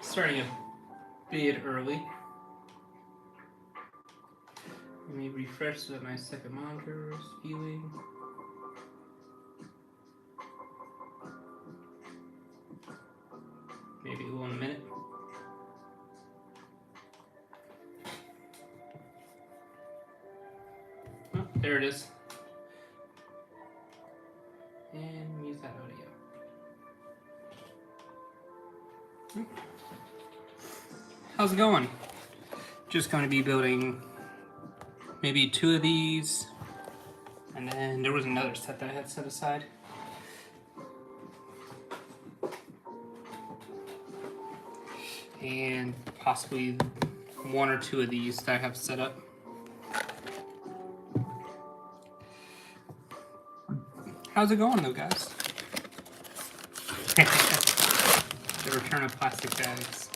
starting a bit early. Let me refresh so that my second monitor is viewing. Maybe 1 minute. Oh, there it is. And mute that audio. How's it going? Just going to be building maybe 2 of these, and then there was another set that I had set aside. And possibly 1 or 2 of these that I have set up. How's it going though, guys? The return of plastic bags.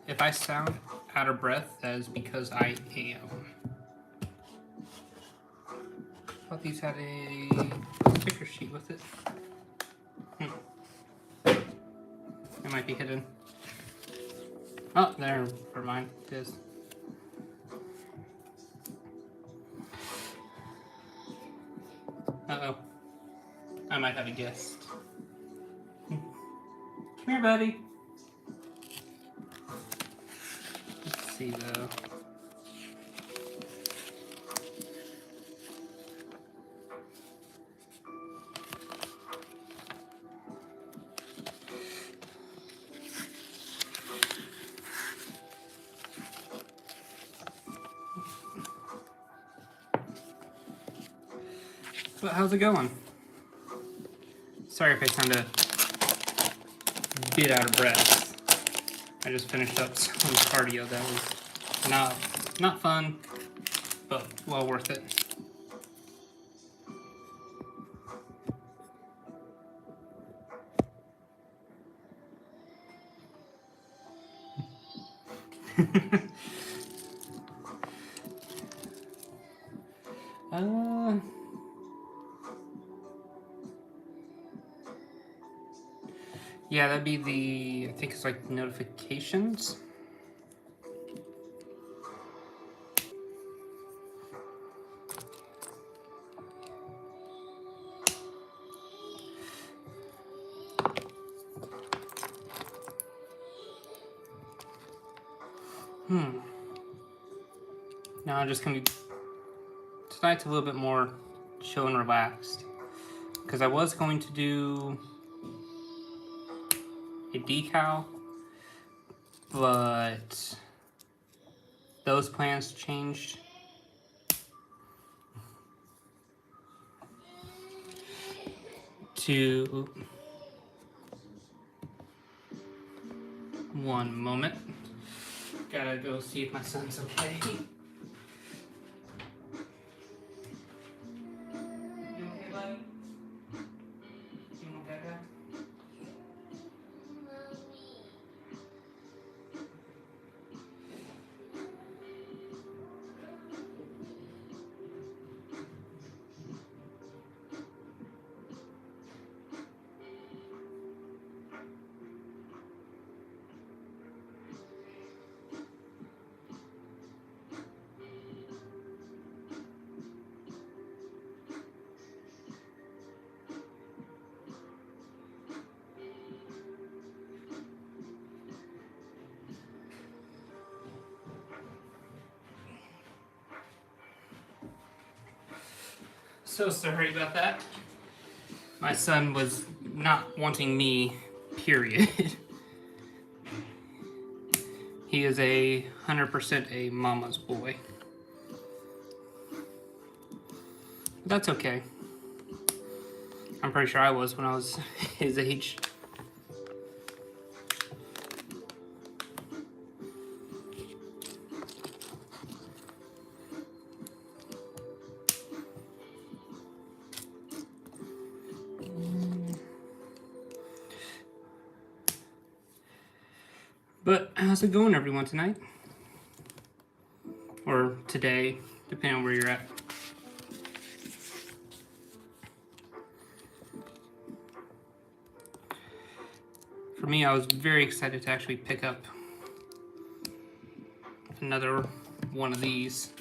If I sound out of breath, that is because I am. I thought these had a sticker sheet with it. It might be hidden. Oh, there, never mind. It is. Uh-oh. I might have a guest. Come here, buddy. Let's see, though. But how's it going? Sorry if I sound a bit out of breath. I just finished up some cardio that was not fun, but well worth it. Yeah, that'd be the, I think it's like notifications. Now I'm just gonna be, tonight's a little bit more chill and relaxed. Because I was going to do a decal, but those plans changed. To 1 moment. Gotta go see if my son's okay. So sorry about that. My son was not wanting me, period. He is 100% a mama's boy. But that's okay. I'm pretty sure I was when I was his age. But how's it going, everyone, tonight? Or today, depending on where you're at. For me, I was very excited to actually pick up another one of these.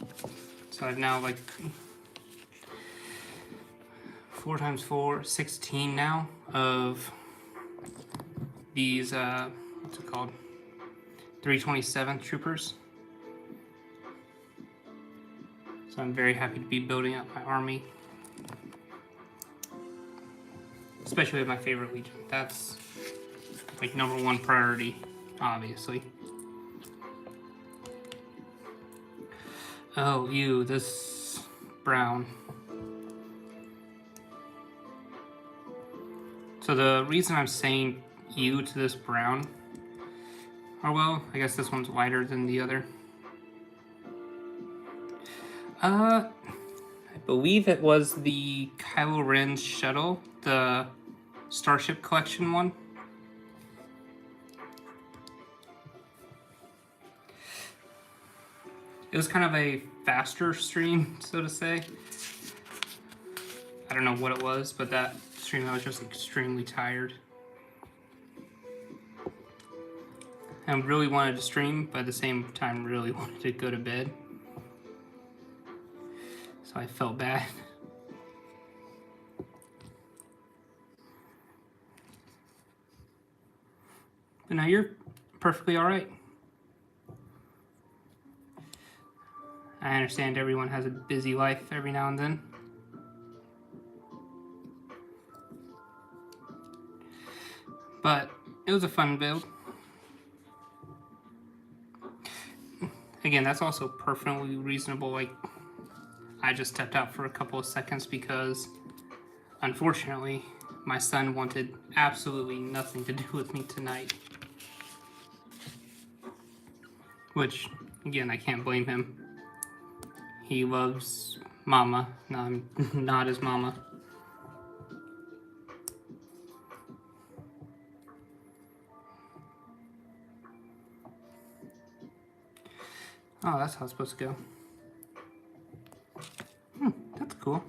So I've now like 4 times 4, 16 now of these, what's it called? 327 Troopers. So I'm very happy to be building up my army. Especially with my favorite Legion. That's like #1 priority, obviously. Oh, ew, this brown. So the reason I'm saying ew to this brown, or well, I guess this one's lighter than the other. I believe it was the Kylo Ren's shuttle, the Starship Collection one. It was kind of a faster stream, so to say. I don't know what it was, but that stream I was just extremely tired. I really wanted to stream, but at the same time really wanted to go to bed. So I felt bad. But now you're perfectly alright. I understand everyone has a busy life every now and then. But it was a fun build. Again, that's also perfectly reasonable. Like, I just stepped out for a couple of seconds because, unfortunately, my son wanted absolutely nothing to do with me tonight. Which, again, I can't blame him. He loves Mama. No, I'm not his mama. Oh, that's how it's supposed to go. That's cool.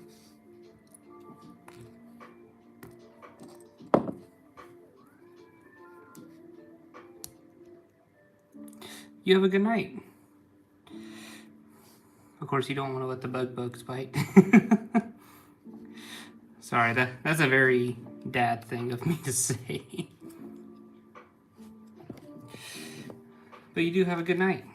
You have a good night. Of course, you don't want to let the bugs bite. Sorry, that's a very dad thing of me to say. But you do have a good night.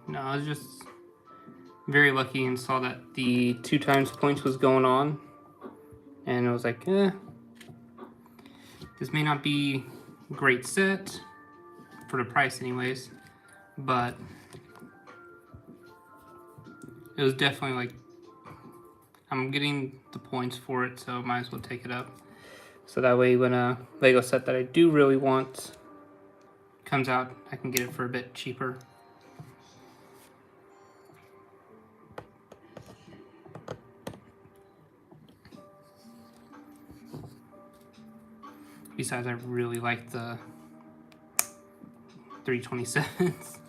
No, I was just very lucky and saw that the 2 times points was going on. And I was like, this may not be a great set, for the price anyways, but it was definitely like, I'm getting the points for it, so might as well take it up. So that way when a Lego set that I do really want comes out, I can get it for a bit cheaper. Besides, I really like the 327s.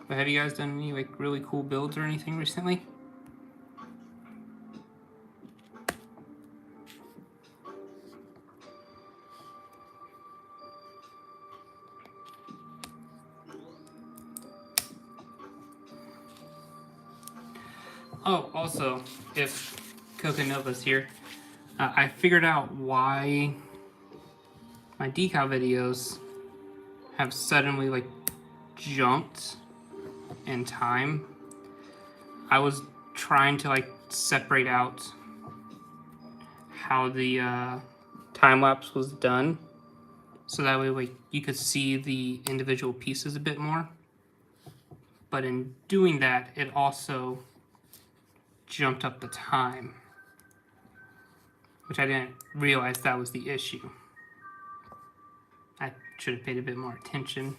But have you guys done any like really cool builds or anything recently? Oh, also, if Coconova's here, I figured out why my decal videos have suddenly like jumped in time, I was trying to like separate out how the time lapse was done, so that way like you could see the individual pieces a bit more. But in doing that, it also jumped up the time, which I didn't realize that was the issue. I should have paid a bit more attention.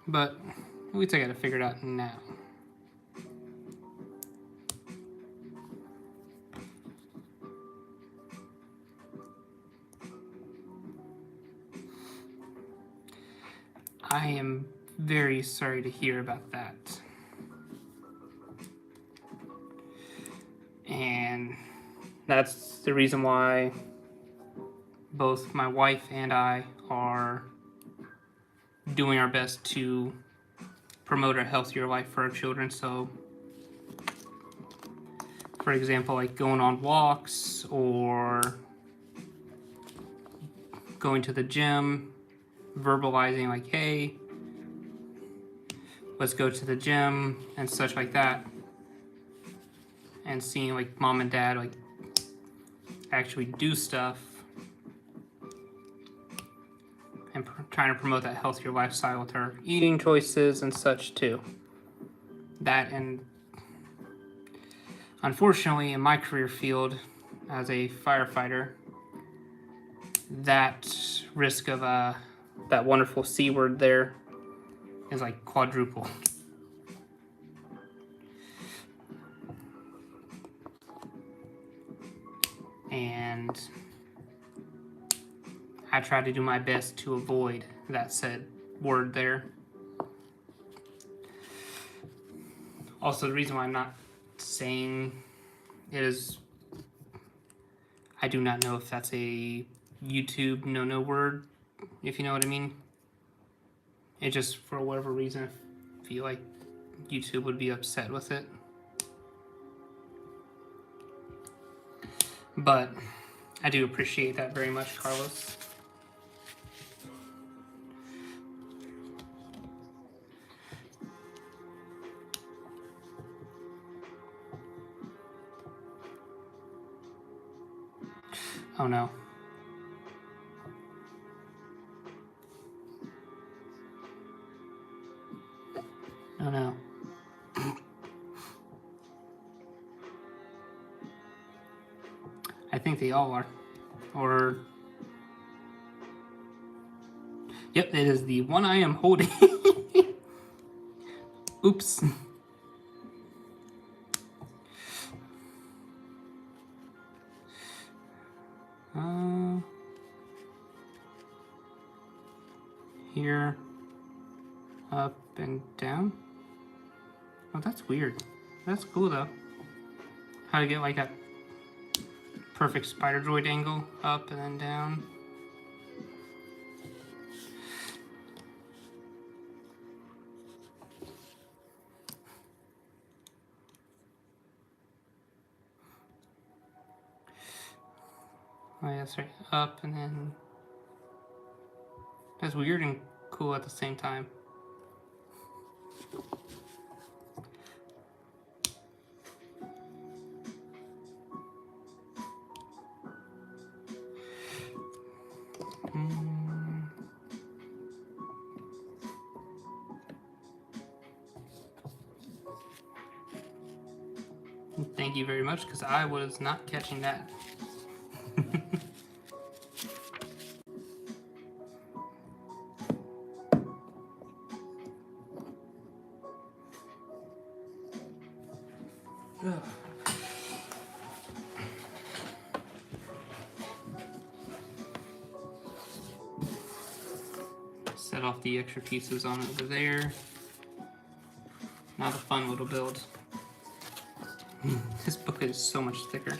But at least I got it figured out now. I am very sorry to hear about that. And that's the reason why both my wife and I are doing our best to promote a healthier life for our children. So, for example, like going on walks or going to the gym, verbalizing like, hey, let's go to the gym and such like that, and seeing like mom and dad like actually do stuff and trying to promote that healthier lifestyle with our eating choices and such too. That, and unfortunately in my career field as a firefighter, that risk of that wonderful C word there is like quadruple. And I try to do my best to avoid that said word there. Also, the reason why I'm not saying it is, I do not know if that's a YouTube no word, if you know what I mean. It just, for whatever reason, I feel like YouTube would be upset with it. But I do appreciate that very much, Carlos. Oh no. Oh no. I think they all are. Or... Yep, it is the one I am holding. Oops. Here, up and down. Oh, that's weird. That's cool though. How to get like a perfect spider droid angle, up and then down. Oh yeah, that's right. Up and then... That's weird and cool at the same time. Thank you very much, because I was not catching that. Set off the extra pieces on over there. Now the fun little build. This booklet is so much thicker.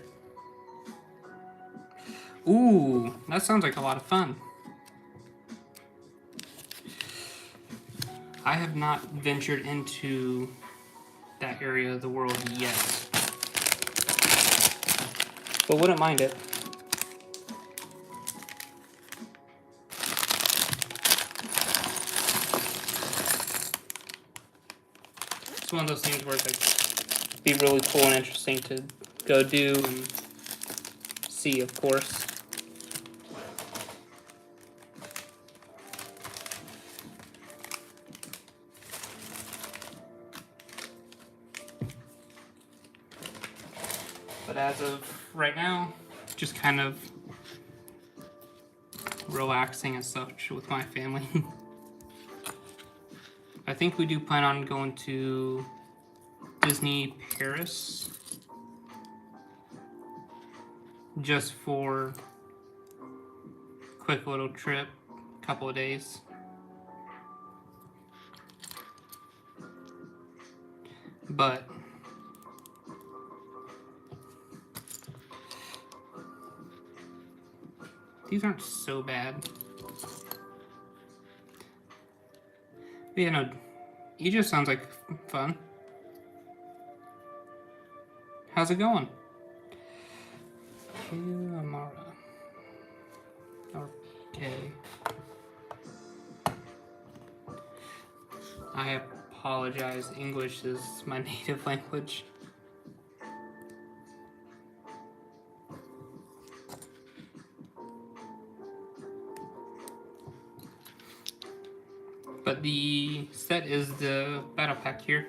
Ooh, that sounds like a lot of fun. I have not ventured into that area of the world yet, but wouldn't mind it. one of those things where it's like be really cool and interesting to go do and see, of course. But as of right now, just kind of relaxing and such with my family. I think we do plan on going to Disney Paris just for a quick little trip, couple of days. But these aren't so bad. But yeah, no, Egypt sounds like fun. How's it going? Amara. Okay. I apologize. English is my native language. But the set is the battle pack here.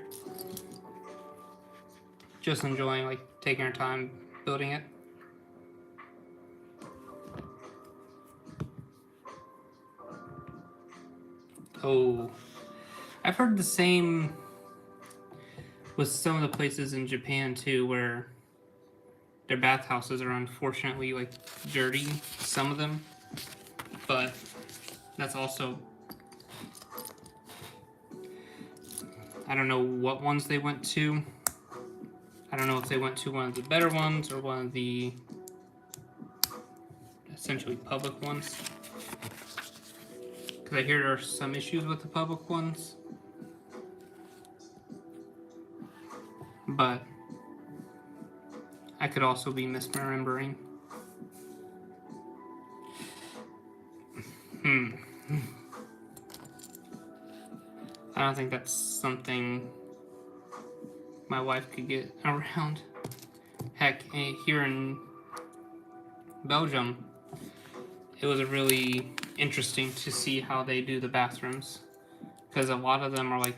Just enjoying, like, taking our time building it. Oh, I've heard the same with some of the places in Japan too, where their bathhouses are unfortunately like dirty, some of them, but that's also, I don't know what ones they went to. I don't know if they went to one of the better ones or one of the essentially public ones. Because I hear there are some issues with the public ones. But I could also be misremembering. I don't think that's something my wife could get around. Heck, here in Belgium, it was really interesting to see how they do the bathrooms, because a lot of them are like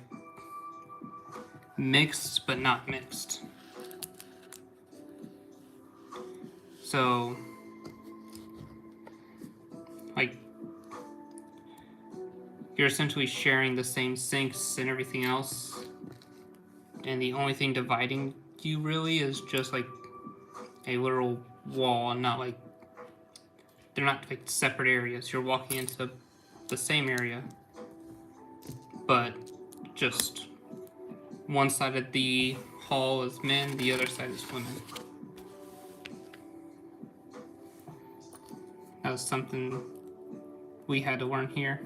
mixed but not mixed. So like you're essentially sharing the same sinks and everything else, and the only thing dividing you really is just like a literal wall, and not like, they're not like separate areas. You're walking into the same area, but just one side of the hall is men, the other side is women. That was something we had to learn here.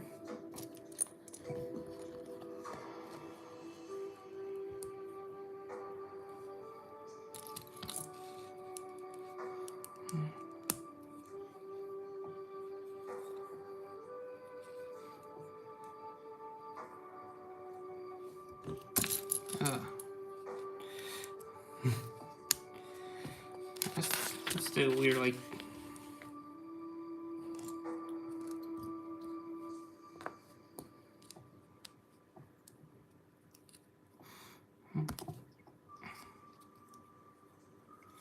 That's still weird, like,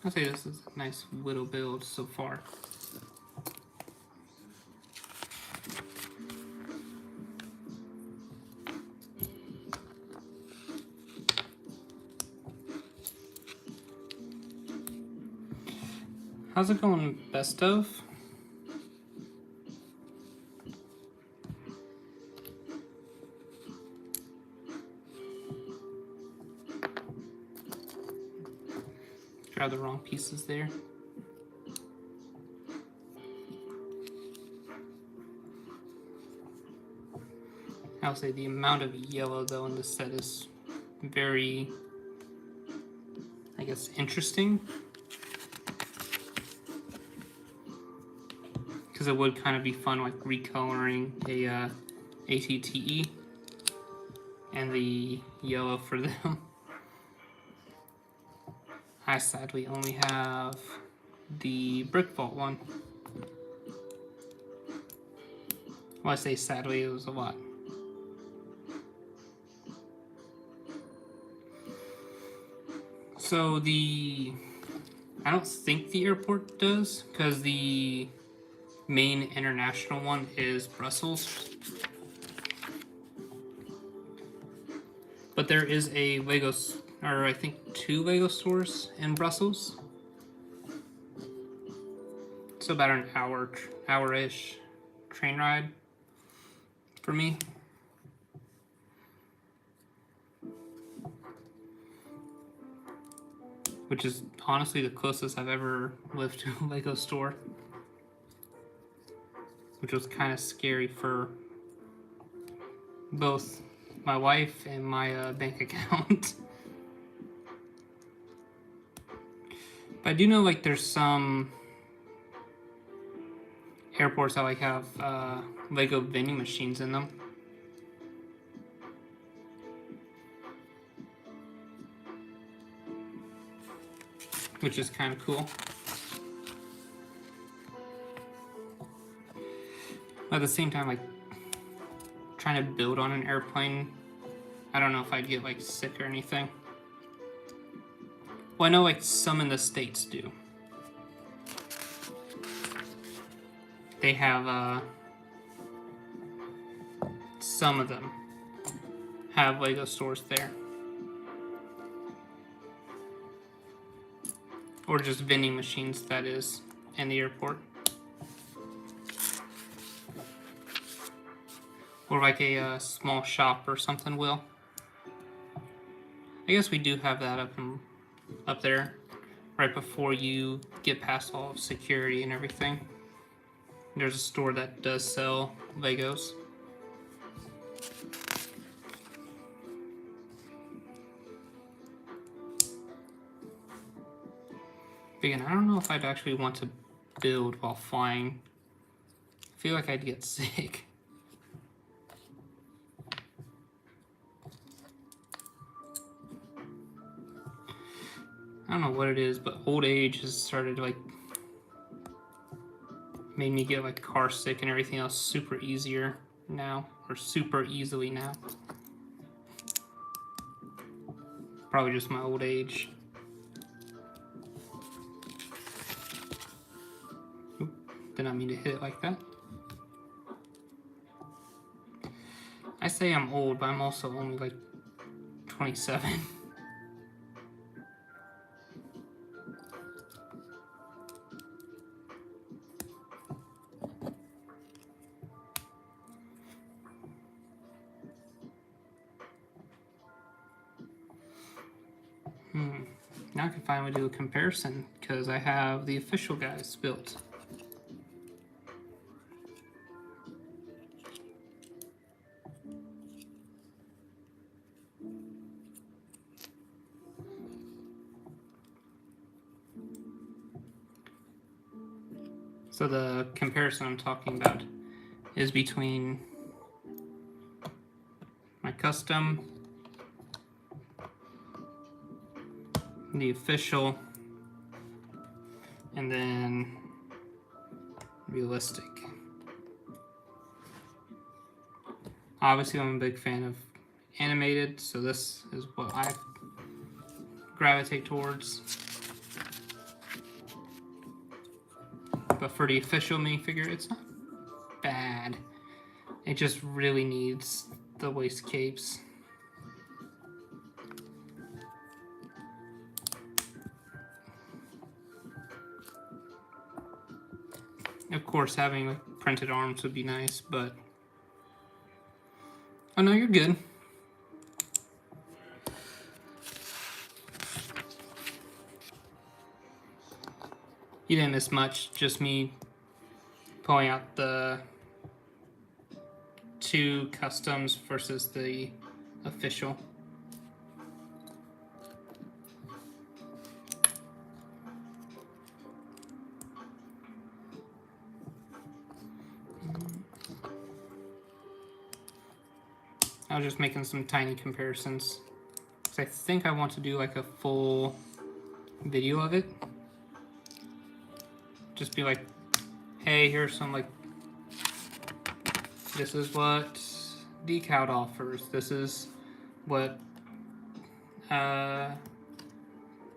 I'll say this is a nice little build so far. How's it going, best of? Grab the wrong pieces there. I'll say the amount of yellow though in this set is very, I guess, interesting. Because it would kind of be fun, like recoloring a ATTE and the yellow for them. I sadly only have the Brick Vault one. Well, I say sadly, it was a lot. So I don't think the airport does, because the main international one is Brussels. But there is a Lego, or I think 2 Lego stores in Brussels. So about an hour-ish train ride for me. Which is honestly the closest I've ever lived to a Lego store. Which was kind of scary for both my wife and my bank account. But I do know like there's some airports that like have Lego vending machines in them. Which is kind of cool. But at the same time, like, trying to build on an airplane, I don't know if I'd get, like, sick or anything. Well, I know, like, some in the States do. They have, some of them have Lego stores there. Or just vending machines, that is, in the airport. Or like a small shop or something will. I guess we do have that up there, right before you get past all of security and everything. There's a store that does sell Legos. Again, I don't know if I'd actually want to build while flying. I feel like I'd get sick. I don't know what it is, but old age has started to like made me get like car sick and everything else super easier now, or super easily now. Probably just my old age. Oop, did not mean to hit it like that. I say I'm old, but I'm also only like 27. Now I can finally do a comparison because I have the official guys built. So the comparison I'm talking about is between my custom, the official, and then realistic. Obviously, I'm a big fan of animated, so this is what I gravitate towards. But for the official minifigure, it's not bad. It just really needs the waist capes. Of course, having like printed arms would be nice, but oh no, you're good. You didn't miss much, just me pulling out the 2 customs versus the official. I was just making some tiny comparisons. I think I want to do like a full video of it. Just be like, hey, here's some like, this is what Decal offers. This is what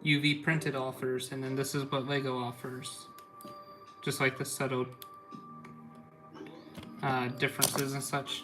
UV printed offers, and then this is what Lego offers. Just like the subtle differences and such.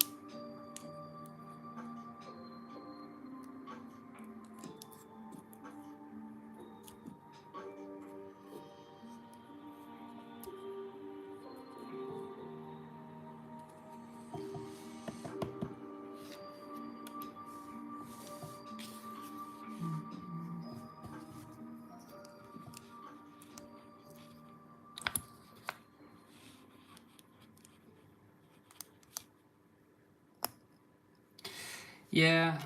Yeah.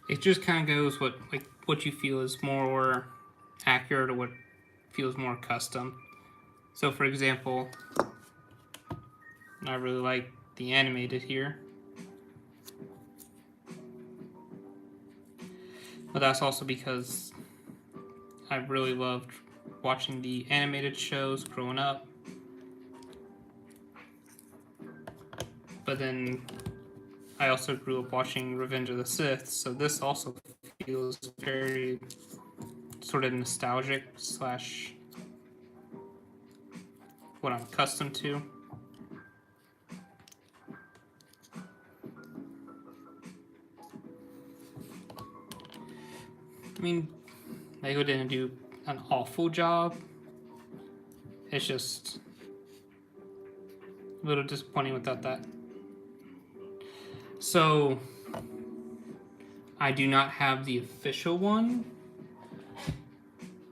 It just kind of goes what you feel is more accurate or what feels more custom. So for example, I really like the animated here. But that's also because I really loved watching the animated shows growing up. But then I also grew up watching Revenge of the Sith, so this also feels very sort of nostalgic slash what I'm accustomed to. I mean, Lego didn't do an awful job. It's just a little disappointing without that. So, I do not have the official one,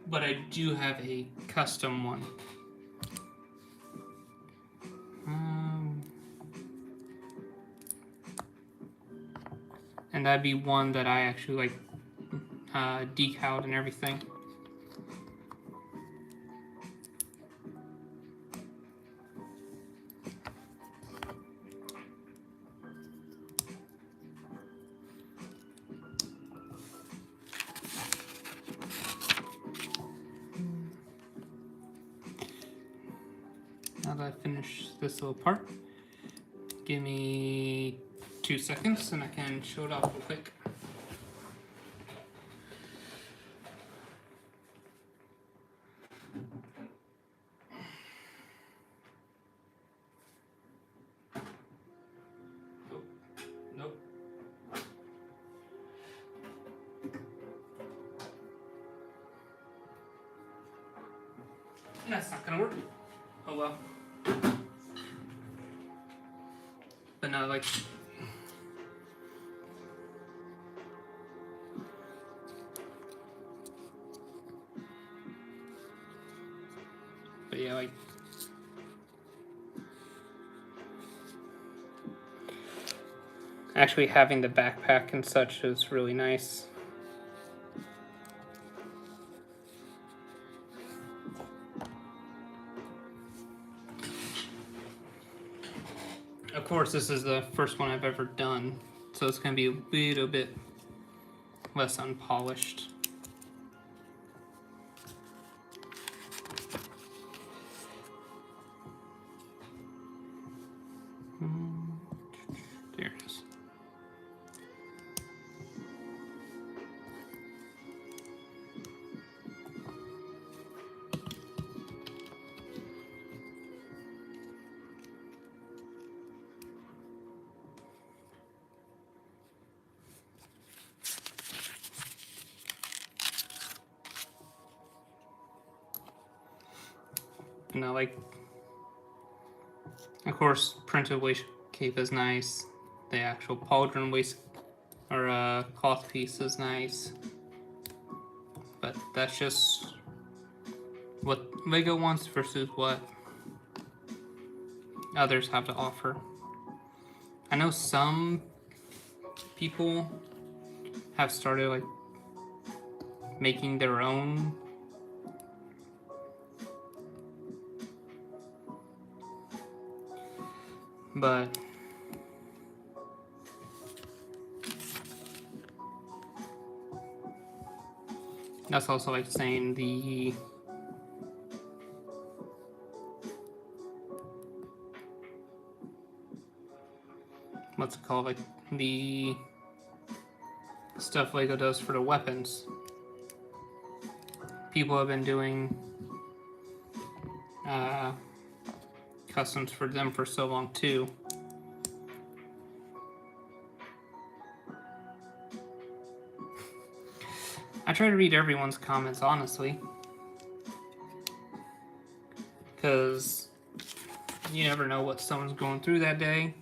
but I do have a custom one. And that'd be one that I actually like decaled and everything. Now that I finish this little part, give me 2 seconds and I can show it off real quick. Nope. That's not gonna work. Oh well. But no, like, but yeah, like, actually having the backpack and such is really nice. Of course, this is the first one I've ever done, so it's going to be a little bit less unpolished. There it is. You know, like, of course, printed waist cape is nice. The actual pauldron waist or cloth piece is nice. But that's just what Lego wants versus what others have to offer. I know some people have started like making their own but That's also like saying the what's it called? Like the stuff Lego does for the weapons. People have been doing customs for them for so long too. I try to read everyone's comments honestly, because you never know what someone's going through that day,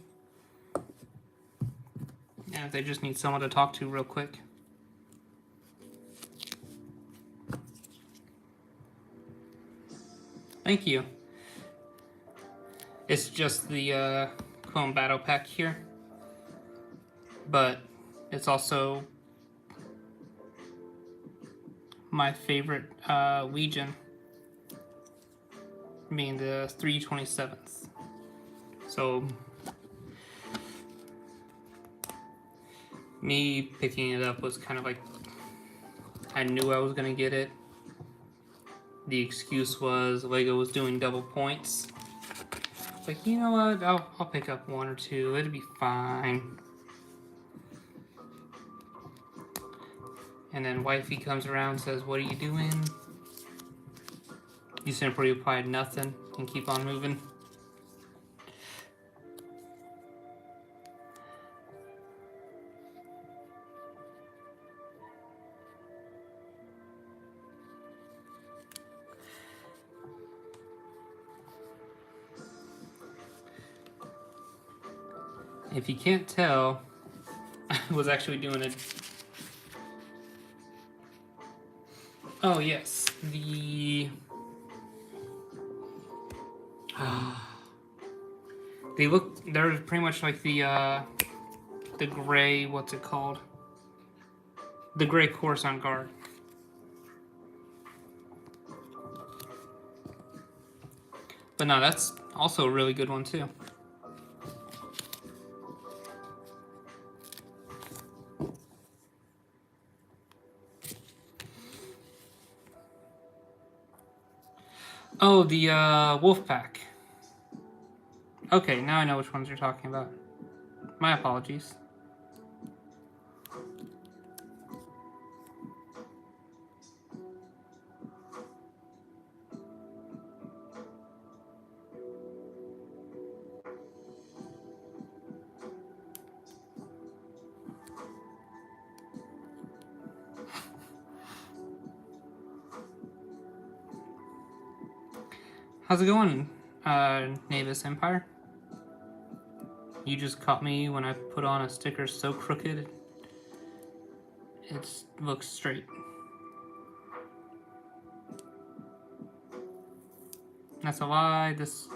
and if they just need someone to talk to real quick. Thank you. It's just the Clone Battle Pack here, but it's also my favorite Legion, being the 327th. So me picking it up was kind of like, I knew I was gonna get it. The excuse was Lego was doing double points. Like, you know what, I'll pick up one or two, it'll be fine. And then wifey comes around and says, what are you doing? You simply replied nothing and keep on moving. If you can't tell, I was actually doing it. Oh yes, they're pretty much like the gray, what's it called? The gray Coruscant Guard. But no, that's also a really good one too. Oh, the Wolf Pack. Okay, now I know which ones you're talking about. My apologies. How's it going, Navis Empire? You just caught me when I put on a sticker so crooked, it looks straight. That's a lie, this...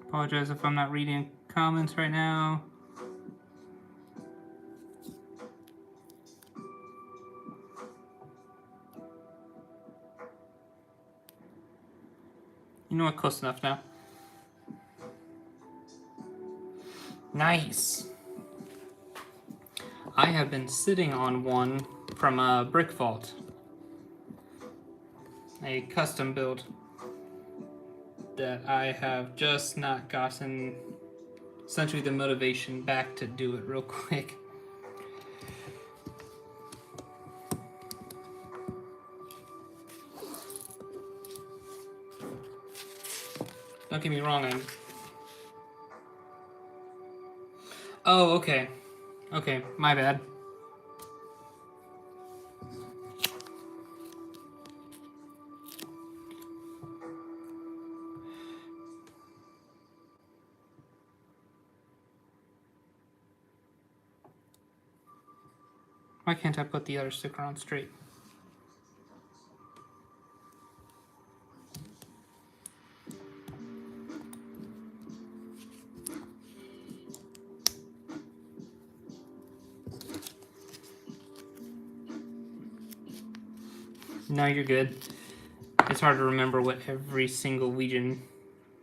Apologize if I'm not reading comments right now. You know what? Close enough now. Nice. I have been sitting on one from Brick Vault. A custom build that I have just not gotten essentially the motivation back to do it real quick. Don't get me wrong, I'm... Oh, okay. Okay, my bad. Why can't I put the other sticker on straight? No, you're good. It's hard to remember what every single Legion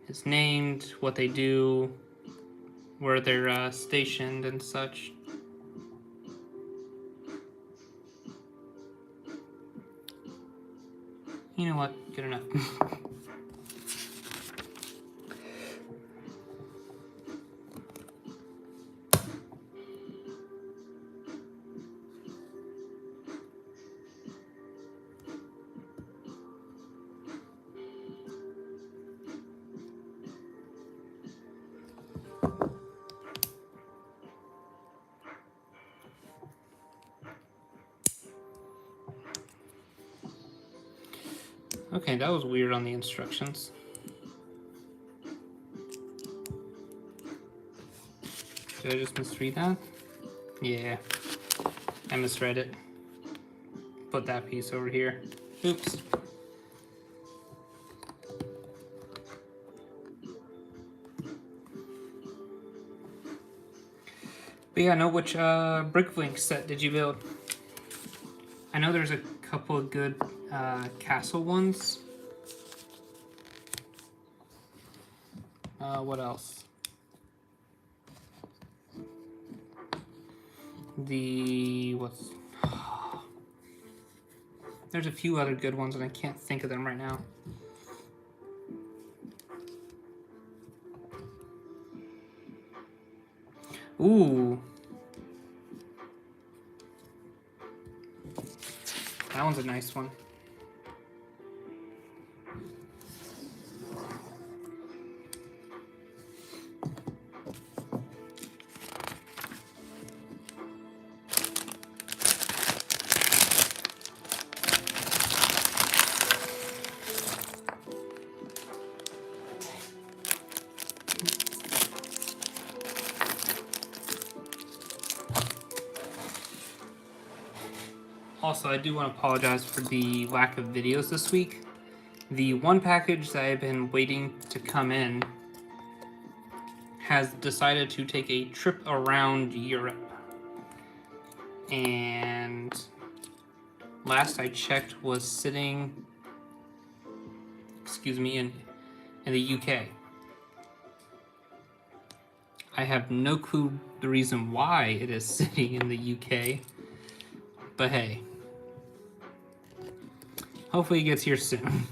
is named, what they do, where they're stationed and such. You know what? Good enough. Okay, that was weird on the instructions. Did I just misread that? Yeah, I misread it. Put that piece over here. Oops. But yeah, I know which Bricklink set did you build? I know there's a couple of good castle ones. What else? What's... There's a few other good ones and I can't think of them right now. Ooh. That one's a nice one. Also, I do want to apologize for the lack of videos this week. The one package that I've been waiting to come in has decided to take a trip around Europe. And last I checked was sitting, in the UK. I have no clue the reason why it is sitting in the UK, but hey. Hopefully it gets here soon.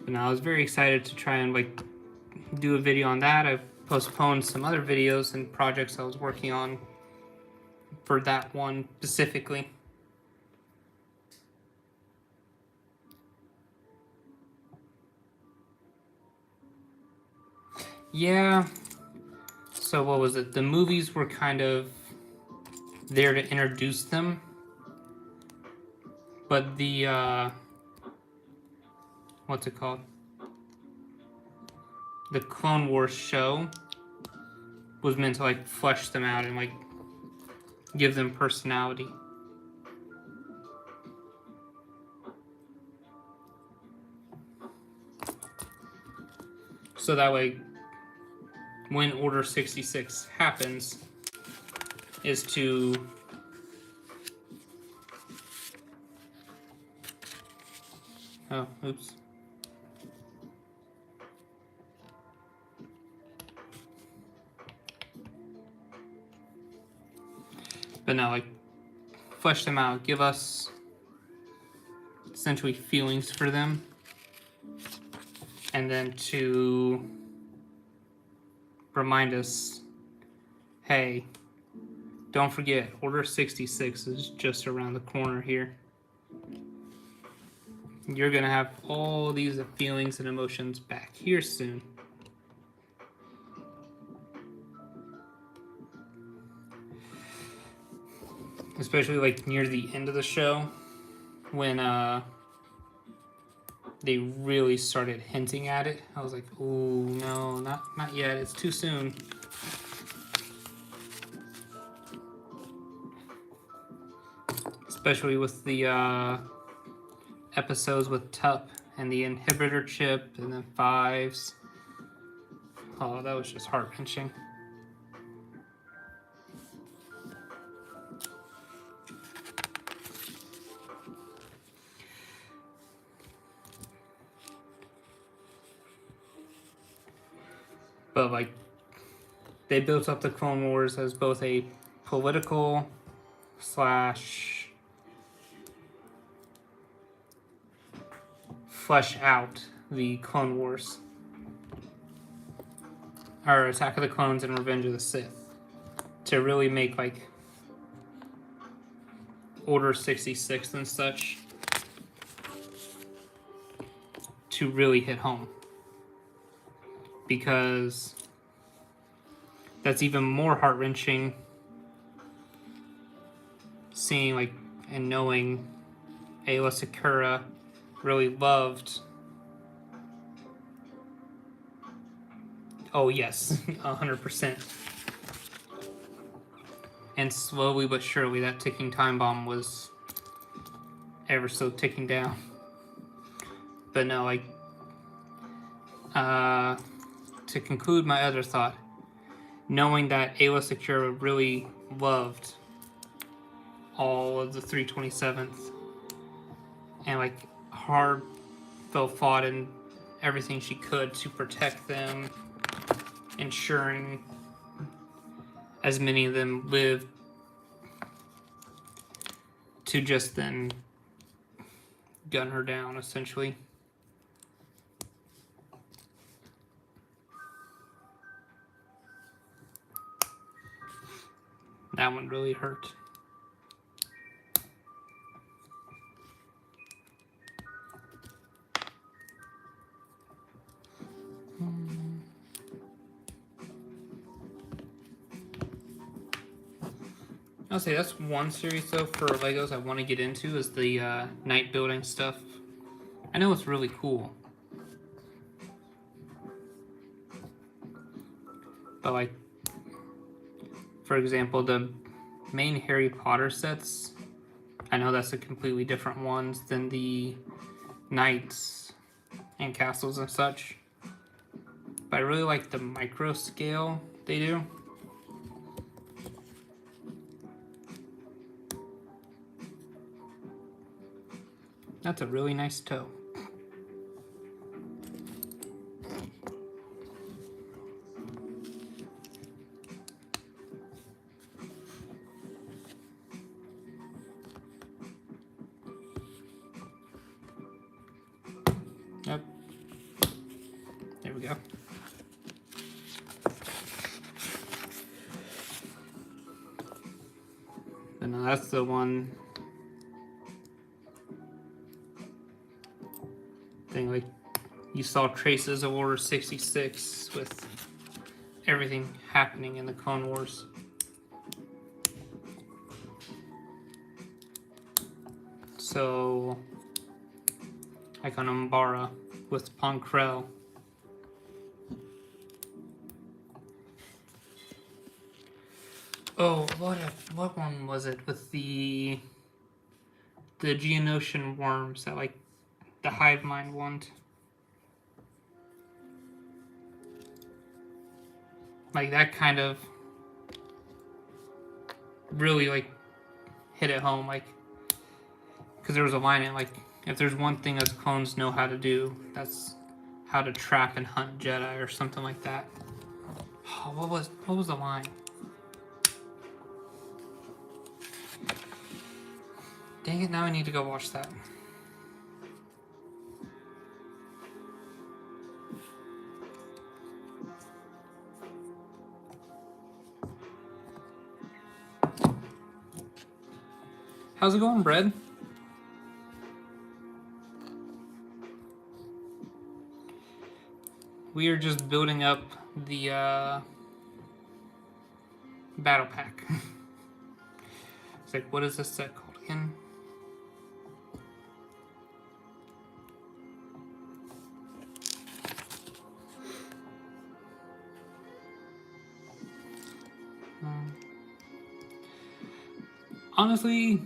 But now I was very excited to try and do a video on that. I've postponed some other videos and projects I was working on for that one specifically. Yeah. So what was it? The movies were kind of there to introduce them. But the, what's it called? The Clone Wars show was meant to flesh them out and give them personality. So that way, when Order 66 happens, is to oh, oops. But no, flesh them out, give us essentially feelings for them, and then to remind us, hey, don't forget, Order 66 is just around the corner here. You're gonna have all these feelings and emotions back here soon. Especially near the end of the show, when they really started hinting at it. I was like, ooh, no, not yet, it's too soon. Especially with the episodes with Tup and the inhibitor chip and then Fives. Oh, that was just heart-wrenching. But like, they built up the Clone Wars as both a political slash flesh out the Clone Wars, or Attack of the Clones and Revenge of the Sith, to really make like Order 66 and such to really hit home, because that's even more heart-wrenching seeing like and knowing Aayla Secura really loved. Oh yes, 100%. And slowly but surely that ticking time bomb was ever so ticking down. But no, like, to conclude my other thought, knowing that Aayla Secura really loved all of the 327th and like heartfelt fought and everything she could to protect them, ensuring as many of them lived, to just then gun her down essentially. That one really hurt. I'll say that's one series though for Legos I want to get into, is the night building stuff. I know it's really cool, but like, for example, the main Harry Potter sets, I know that's a completely different ones than the knights and castles and such, but I really like the micro scale they do. That's a really nice toe. Yep. There we go. But no, that's the one thing, like, you saw traces of Order 66 with everything happening in the Clone Wars. So, like on Umbara with Pong Krell. Oh, what one was it with the Geonosian worms that like the hive mind one? Like that kind of really like hit it home, like, because there was a line in like, if there's one thing us clones know how to do, that's how to trap and hunt Jedi or something like that. Oh, what was the line? Dang it, now I need to go watch that. How's it going, Bread? We are just building up the battle pack. It's like, what is this set called again? Honestly,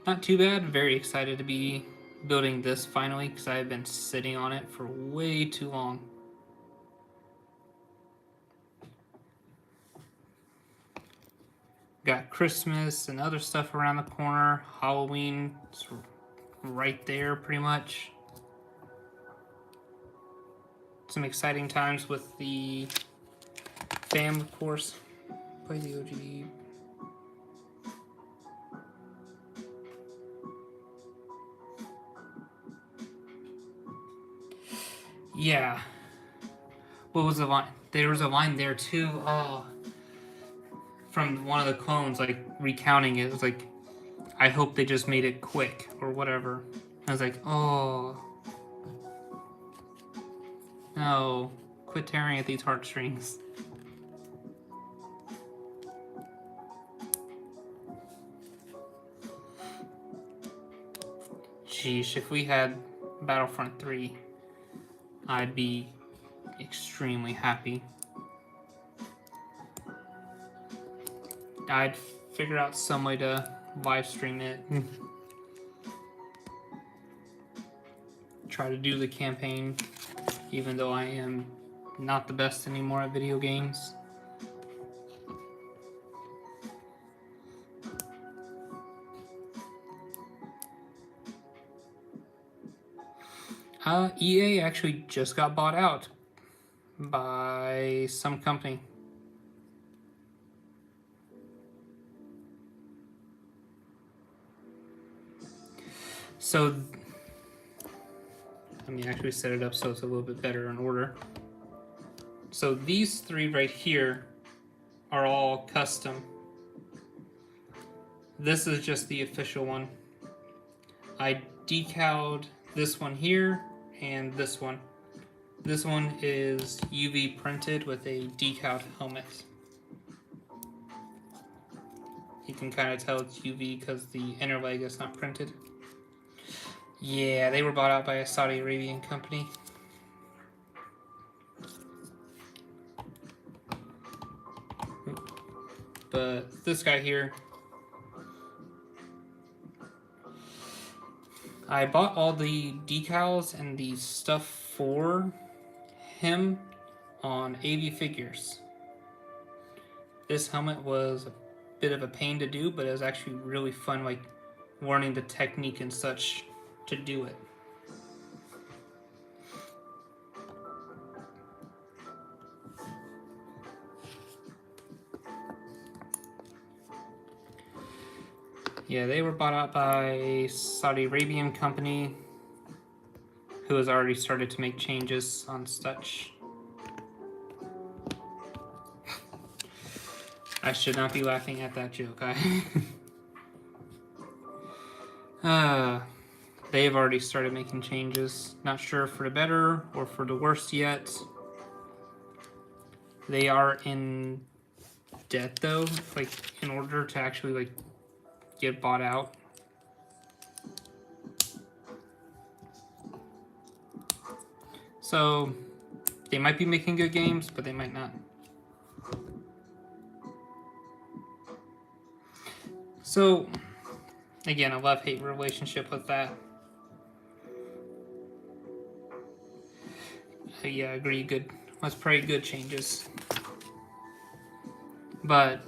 not too bad. Very excited to be building this finally, because I've been sitting on it for way too long. Got Christmas and other stuff around the corner. Halloween, it's right there pretty much. Some exciting times with the Sam, of course. Play the OG. Yeah. What was the line? There was a line there too. From one of the clones, like recounting it. It was like, I hope they just made it quick or whatever. I was like, oh. No. Quit tearing at these heartstrings. Sheesh, if we had Battlefront 3, I'd be extremely happy. I'd figure out some way to live stream it. Try to do the campaign, even though I am not the best anymore at video games. EA actually just got bought out by some company. So, let me actually set it up so it's a little bit better in order. So these three right here are all custom. This is just the official one. I decaled this one here and this one. This one is UV printed with a decaled helmet. You can kind of tell it's UV because the inner leg is not printed. Yeah, they were bought out by a Saudi Arabian company. But this guy here, I bought all the decals and the stuff for him on AV Figures. This helmet was a bit of a pain to do, but it was actually really fun, like learning the technique and such to do it. Yeah, they were bought out by a Saudi Arabian company who has already started to make changes on such. I should not be laughing at that joke. They've already started making changes. Not sure for the better or for the worse yet. They are in debt though, like in order to actually like get bought out. So they might be making good games, but they might not. So again, a love-hate relationship with that. Yeah, I agree. Good. That's pretty good changes. But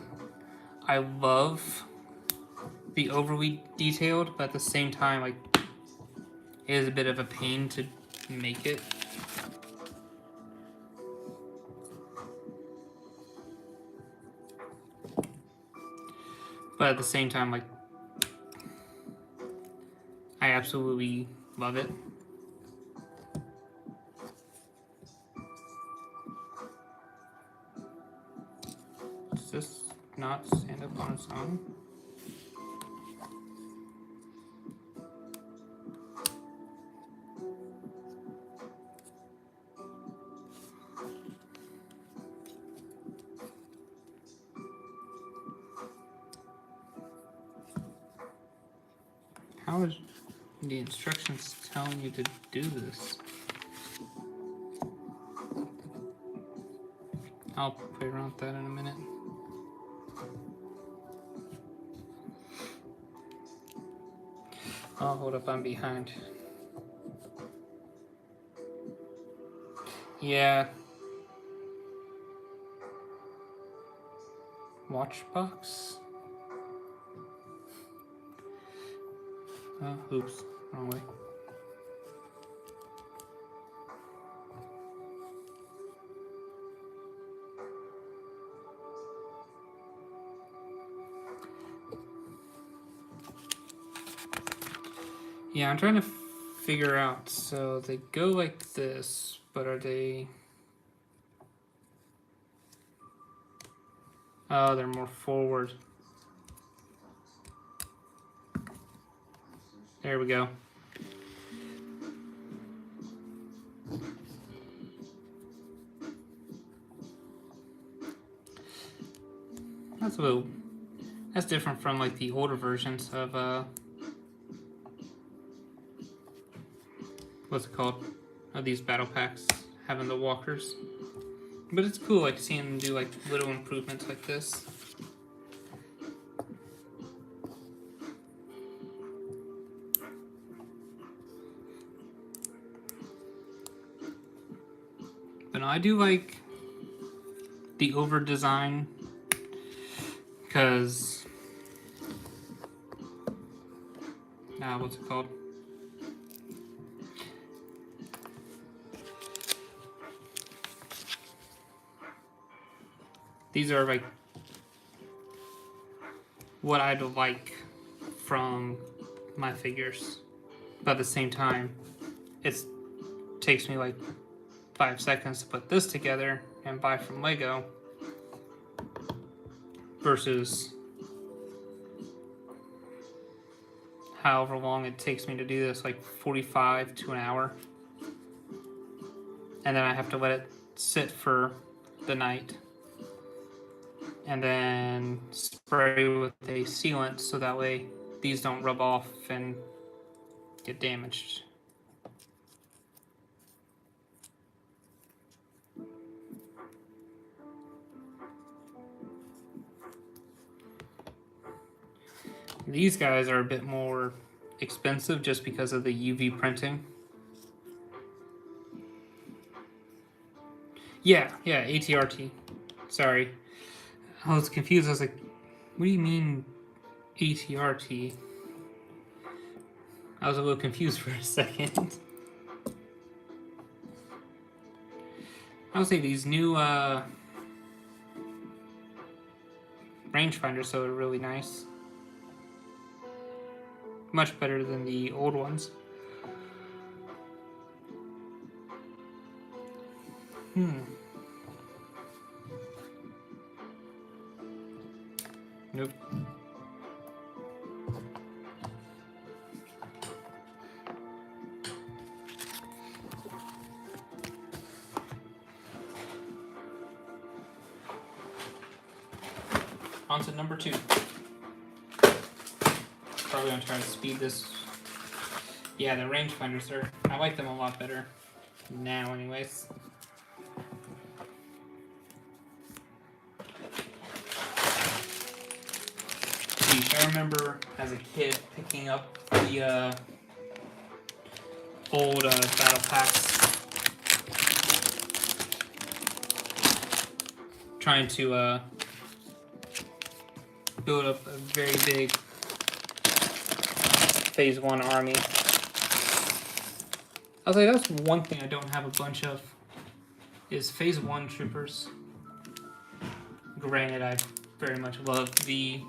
I love the overly detailed, but at the same time, like, it is a bit of a pain to make it. But at the same time, like, I absolutely love it. Does this not stand up on its own? How is the instructions telling you to do this? I'll play around with that in a minute. Oh, hold up, I'm behind. Yeah. Watch box? Oh, oops, wrong way. Yeah, I'm trying to figure out. So they go like this, but are they... Oh, they're more forward. There we go. That's a little... That's different from like the older versions of what's it called? Of these battle packs having the walkers. But it's cool like seeing them do like little improvements like this. But no, I do like the over design because what's it called? These are like what I'd like from my figures, but at the same time, it takes me like 5 seconds to put this together and buy from Lego versus however long it takes me to do this, like 45 to an hour. And then I have to let it sit for the night. And then spray with a sealant so that way these don't rub off and get damaged. These guys are a bit more expensive just because of the UV printing. Yeah, ATRT. Sorry. I was confused. I was like, what do you mean ATRT? I was a little confused for a second. I would say these new rangefinders are really nice. Much better than the old ones. Nope. On to number 2. Probably gonna try to speed this. Yeah, the rangefinders are. I like them a lot better now, anyways. I remember as a kid picking up the old battle packs, trying to build up a very big Phase 1 army. I was like, that's one thing I don't have a bunch of, is Phase 1 troopers. Granted, I very much love the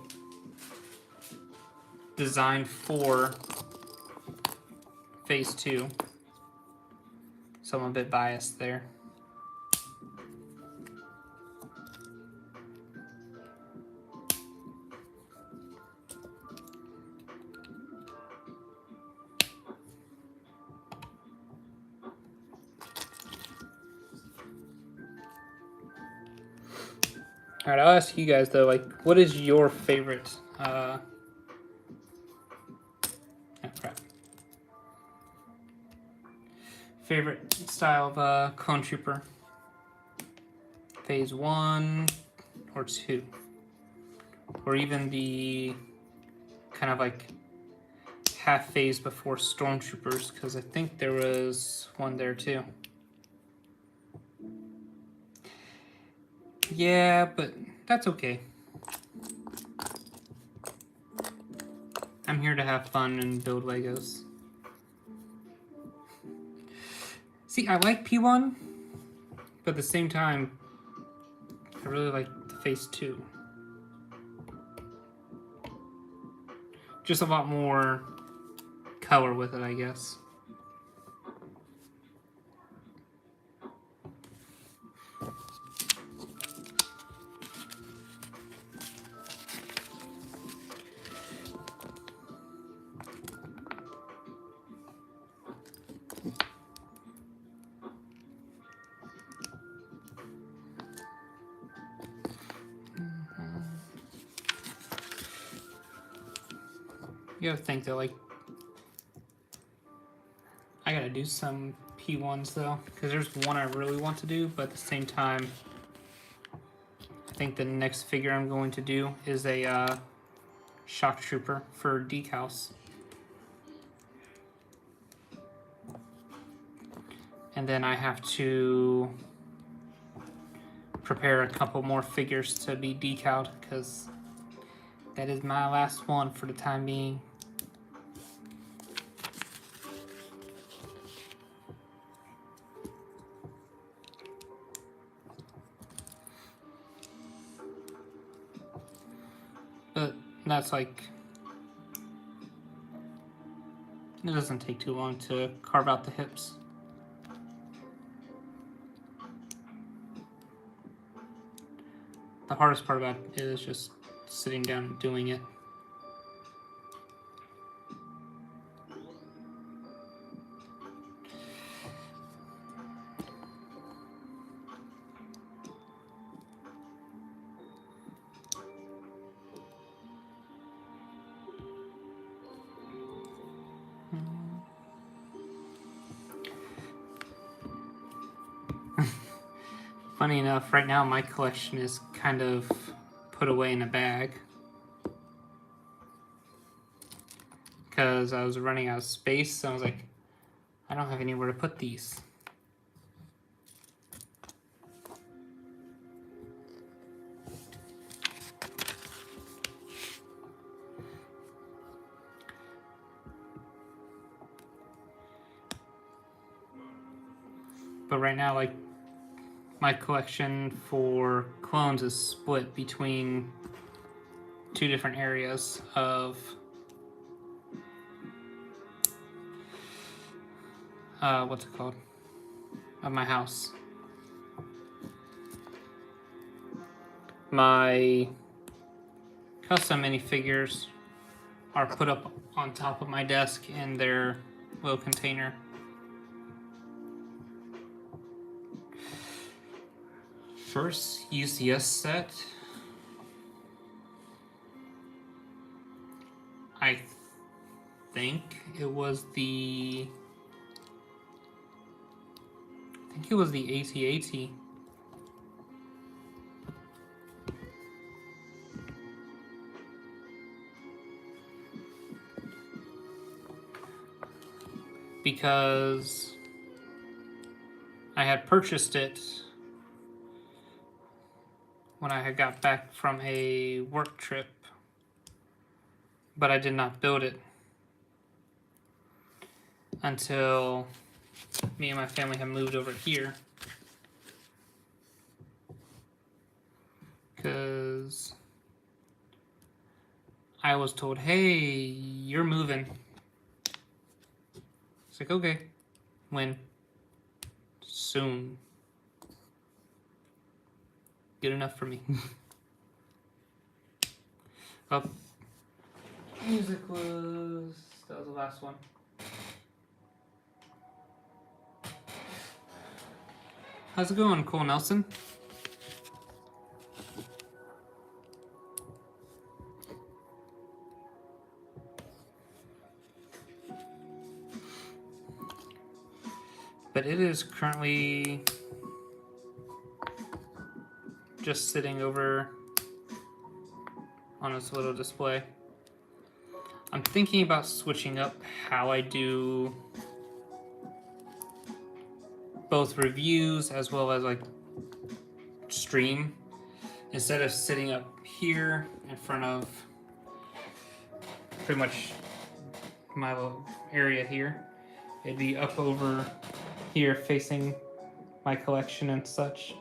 design for Phase 2, so I'm a bit biased there. Alright, I'll ask you guys though, like, what is your favorite favorite style of clone trooper? Phase 1 or 2? Or even the kind of like half phase before stormtroopers, because I think there was one there too. Yeah, but that's okay. I'm here to have fun and build Legos. See, I like P1, but at the same time, I really like the Phase 2. Just a lot more color with it, I guess. You gotta think that, like, I gotta do some P1s though, because there's one I really want to do, but at the same time, I think the next figure I'm going to do is a shock trooper for decals. And then I have to prepare a couple more figures to be decaled, because that is my last one for the time being. But that's like, it doesn't take too long to carve out the hips. The hardest part about it is just sitting down and doing it. Funny enough, right now my collection is kind of put away in a bag because I was running out of space, so I was like, I don't have anywhere to put these. But right now, like, my collection for clones is split between two different areas of what's it called? Of my house. My custom minifigures are put up on top of my desk in their little container. First UCS set, I think it was the AT-AT. Because I had purchased it when I had got back from a work trip, but I did not build it until me and my family had moved over here. Because I was told, hey, you're moving. It's like, okay. When? Soon. Good enough for me. Oh. Music was... that was the last one. How's it going, Cole Nelson? But it is currently just sitting over on this little display. I'm thinking about switching up how I do both reviews as well as like stream. Instead of sitting up here in front of pretty much my little area here, it'd be up over here facing my collection and such.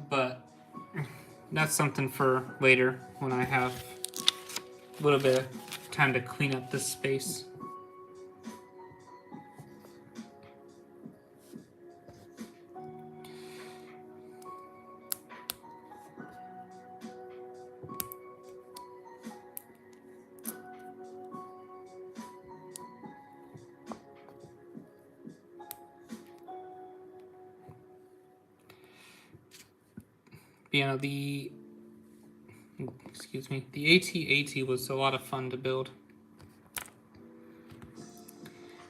But that's something for later when I have a little bit of time to clean up this space. You know, the AT-AT was a lot of fun to build.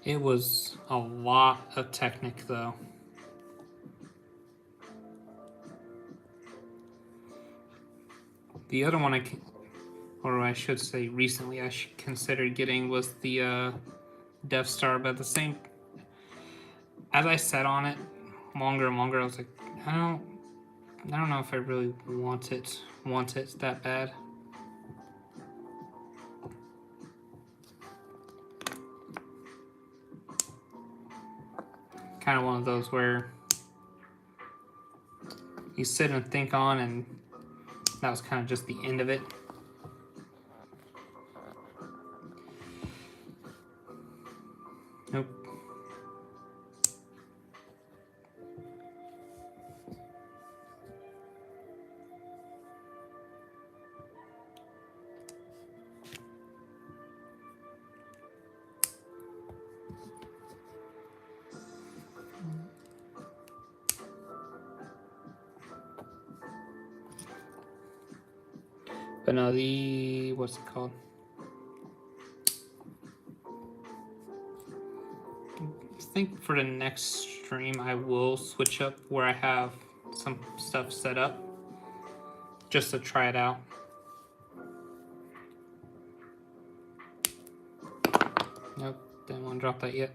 It was a lot of Technic though. The other one I should say recently I considered getting was the Death Star, but the same, as I sat on it longer and longer, I was like, I don't know if I really want it that bad. Kind of one of those where you sit and think on, and that was kind of just the end of it. Nope. But no, what's it called? I think for the next stream I will switch up where I have some stuff set up just to try it out. Nope, didn't want to drop that yet.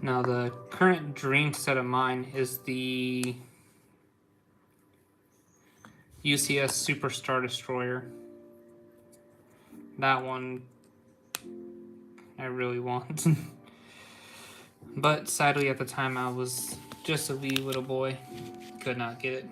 Now the current dream set of mine is the UCS Super Star Destroyer. That one I really want. But sadly at the time I was just a wee little boy. Could not get it.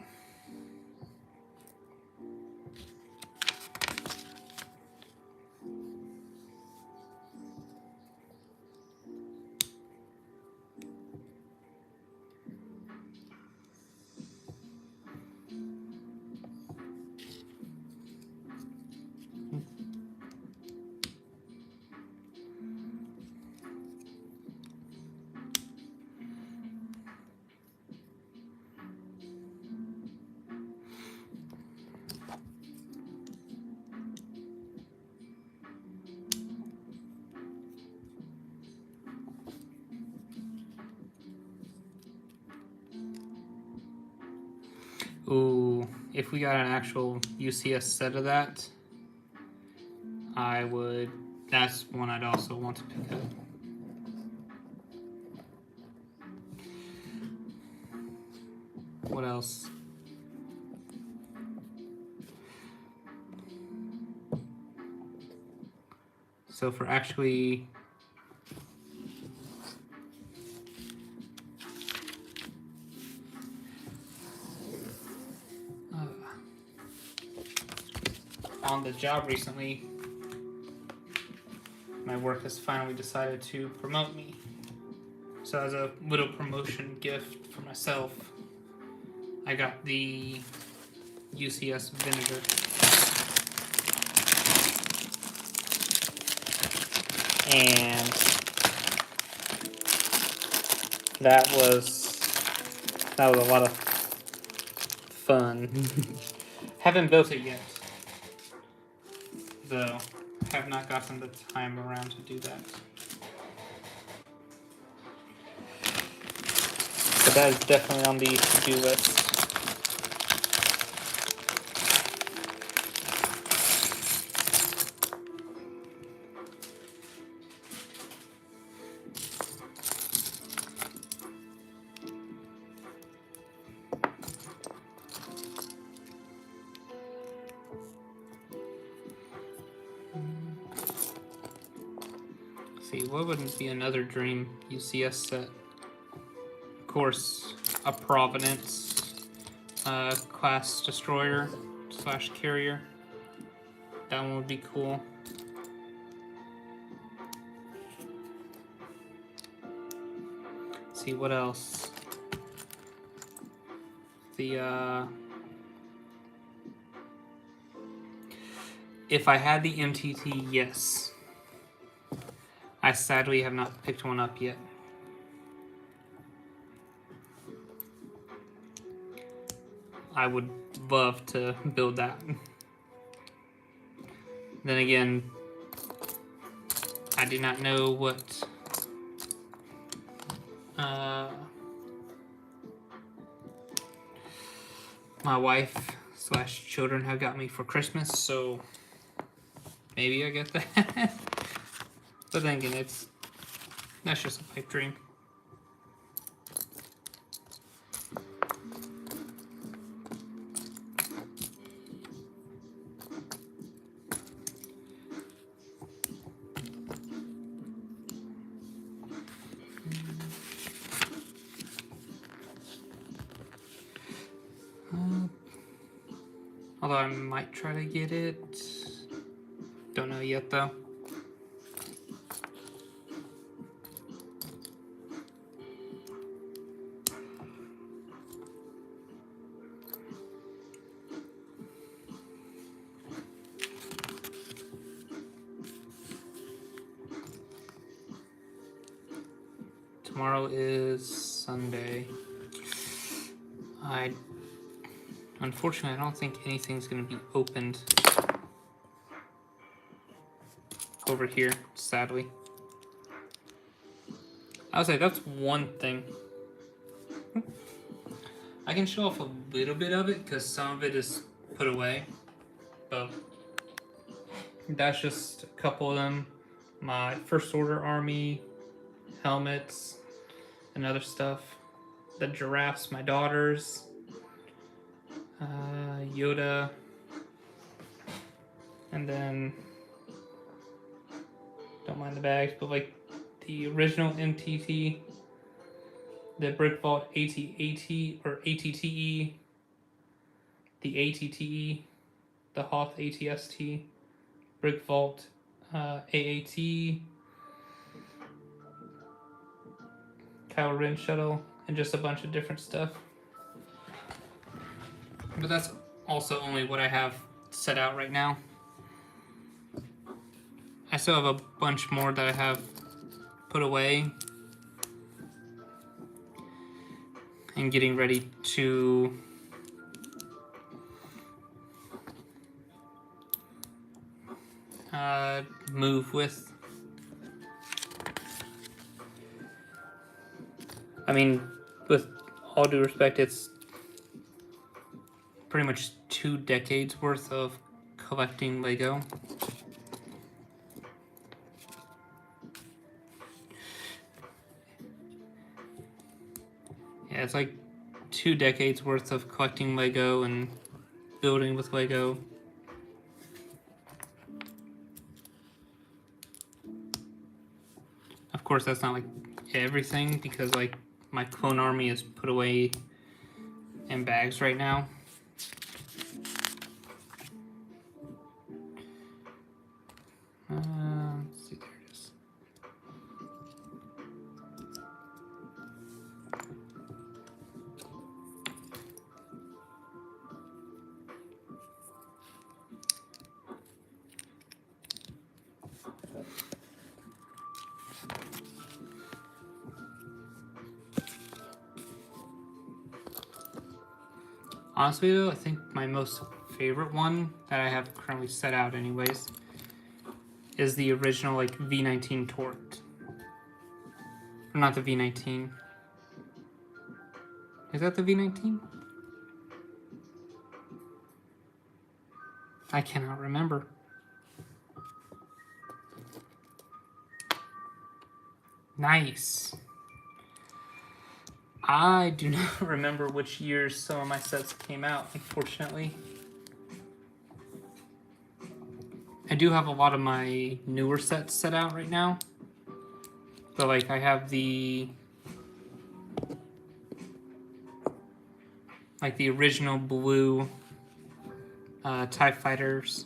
Ooh, if we got an actual UCS set of that, that's one I'd also want to pick up. What else? So for actually on the job recently, my work has finally decided to promote me. So as a little promotion gift for myself, I got the UCS vinegar. And that was a lot of fun. Haven't built it yet, though. Have not gotten the time around to do that. But that is definitely on the to-do list. See, what would be another dream UCS set? Of course, a Providence class destroyer / carrier. That one would be cool. Let's see what else. The if I had the MTT, yes. I sadly have not picked one up yet. I would love to build that. Then again, I did not know what my wife / children have got me for Christmas, so maybe I get that. But then again, that's just a pipe dream. Although I might try to get it. Don't know yet though. Tomorrow is Sunday. Unfortunately, I don't think anything's going to be opened over here, sadly. I would say that's one thing. I can show off a little bit of it because some of it is put away, but that's just a couple of them. My First Order Army helmets and other stuff. The giraffes, my daughters. Yoda, and then don't mind the bags, but like the original MTT, the Brick Vault AT-AT or ATTE, the ATTE, the Hoth ATST, Brick Vault AAT, Kylo Ren shuttle, and just a bunch of different stuff. But that's also only what I have set out right now. I still have a bunch more that I have put away and getting ready to move with. I mean, with all due respect, it's pretty much 2 decades worth of collecting Lego. Yeah, it's like 2 decades worth of collecting Lego and building with Lego. Of course, that's not like everything because like my clone army is put away in bags right now. Let's see, there it is. Honestly though, I think my most favorite one that I have currently set out anyways is the original like V19 Tort. Or not the V19. Is that the V19? I cannot remember. Nice. I do not remember which years some of my sets came out, unfortunately. I do have a lot of my newer sets set out right now. So like I have the like the original blue TIE Fighters.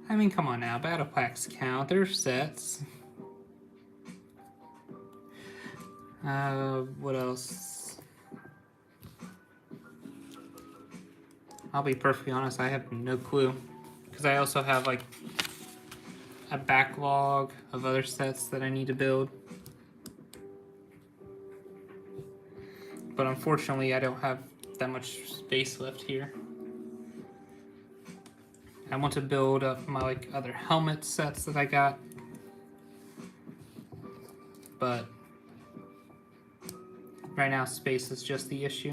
I mean, come on now, battle packs count. They're sets. What else? I'll be perfectly honest, I have no clue. Because I also have like a backlog of other sets that I need to build. But unfortunately, I don't have that much space left here. I want to build up my like other helmet sets that I got. But right now, space is just the issue.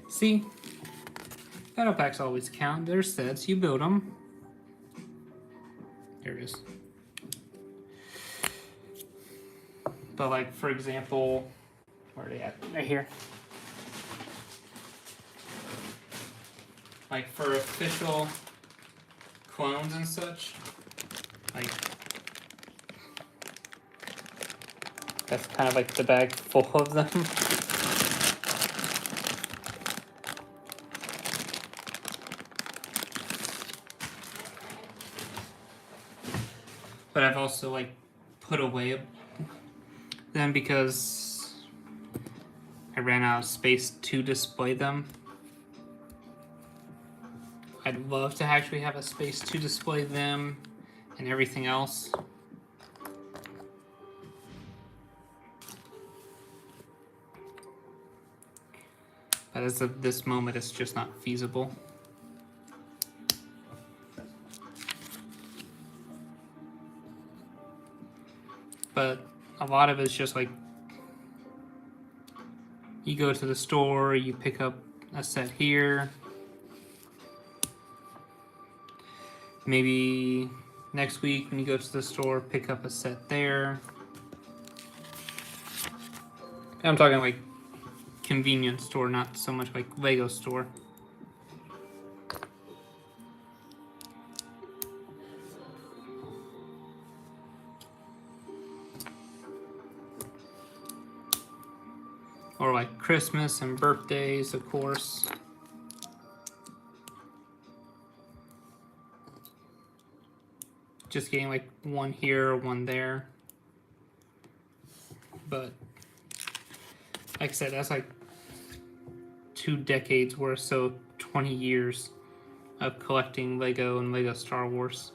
See, battle packs always count. They're sets. You build them. There it is. But like, for example, where are they at? Right here. Like for official clones and such, like that's kind of like the bag full of them. But I've also like put away them because I ran out of space to display them. I'd love to actually have a space to display them and everything else. But as of this moment, it's just not feasible. But a lot of it's just like you go to the store, you pick up a set here. Maybe next week when you go to the store, pick up a set there. I'm talking like convenience store, not so much like Lego store. Or like Christmas and birthdays, of course. Just getting like one here or one there. But like I said, that's like 2 decades worth, so 20 years of collecting Lego and Lego Star Wars.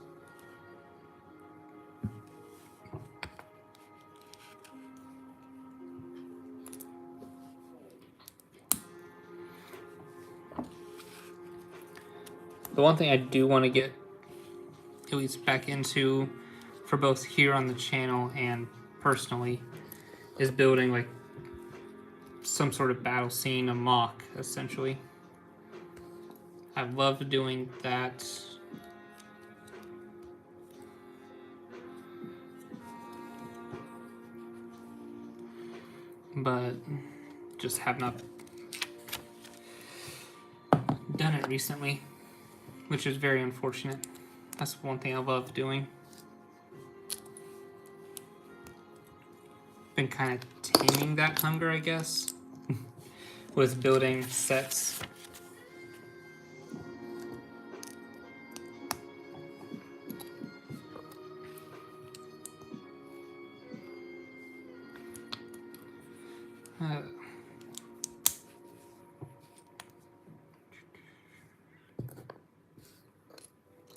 The one thing I do want to get at least back into for both here on the channel and personally is building like some sort of battle scene, a mock essentially. I love doing that. But just have not done it recently, which is very unfortunate. That's one thing I love doing. Been kind of taming that hunger, I guess, with building sets.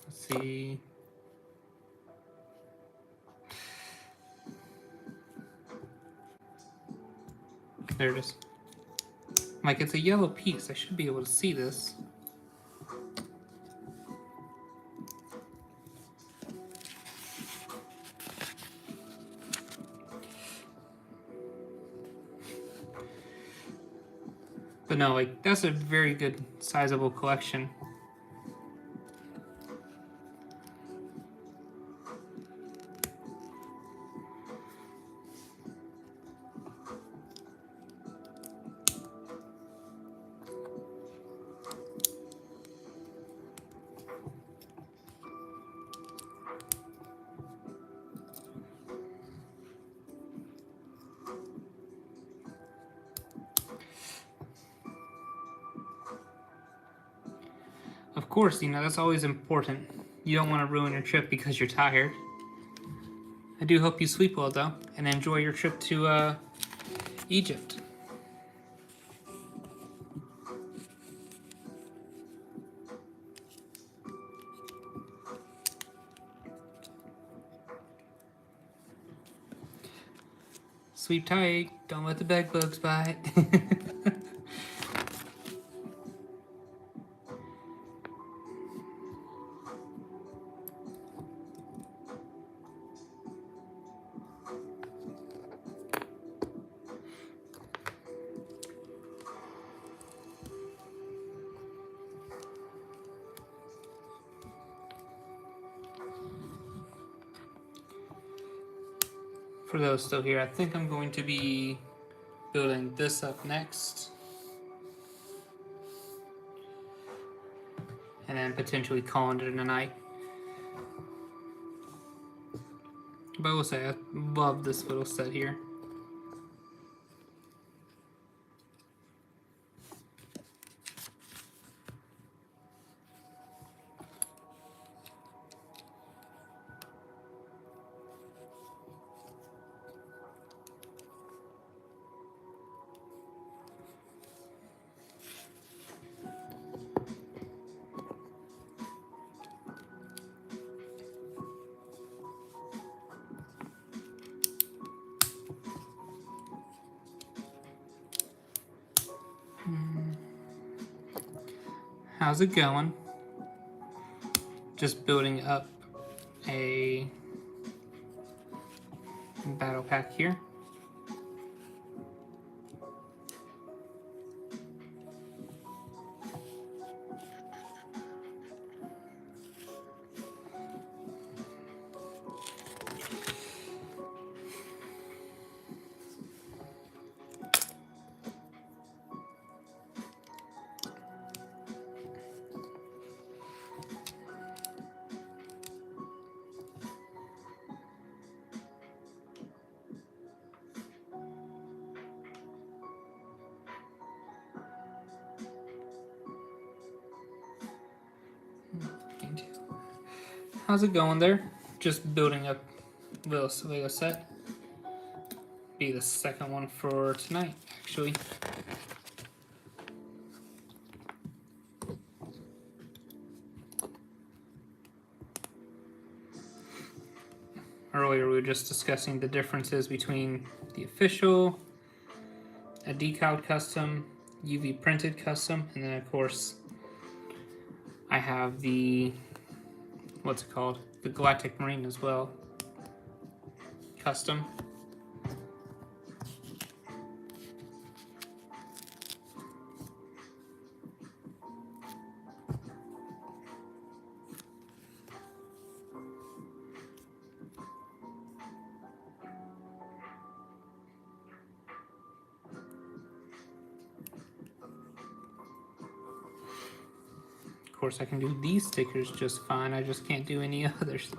Let's see. There it is. Like, it's a yellow piece. I should be able to see this. But no, like, that's a very good, sizable collection. Of course, that's always important. You don't want to ruin your trip because you're tired. I do hope you sleep well, though, and enjoy your trip to Egypt. Sleep tight. Don't let the bed bugs bite. For those still here, I think I'm going to be building this up next. And then potentially calling it a night. But I will say, I love this little set here. How's it going? Just building up a battle pack here. How's it going there? Just building up little Lego set. Be the second one for tonight, actually. Earlier we were just discussing the differences between the official, a decal custom, UV printed custom, and then of course I have the, what's it called? The Galactic Marine as well. Custom. Of course, I can do these stickers just fine. I just can't do any others.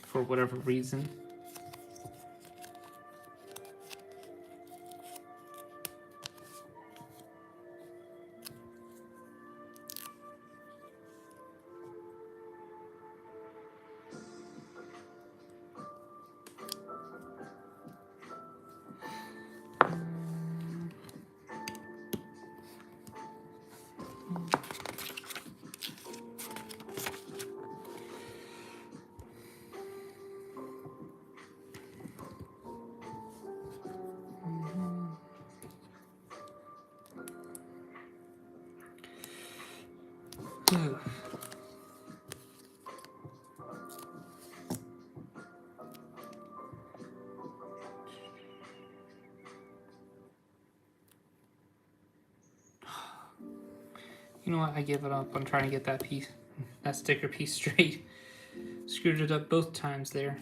For whatever reason. You know what? I give it up. I'm trying to get that sticker piece straight. Screwed it up both times there.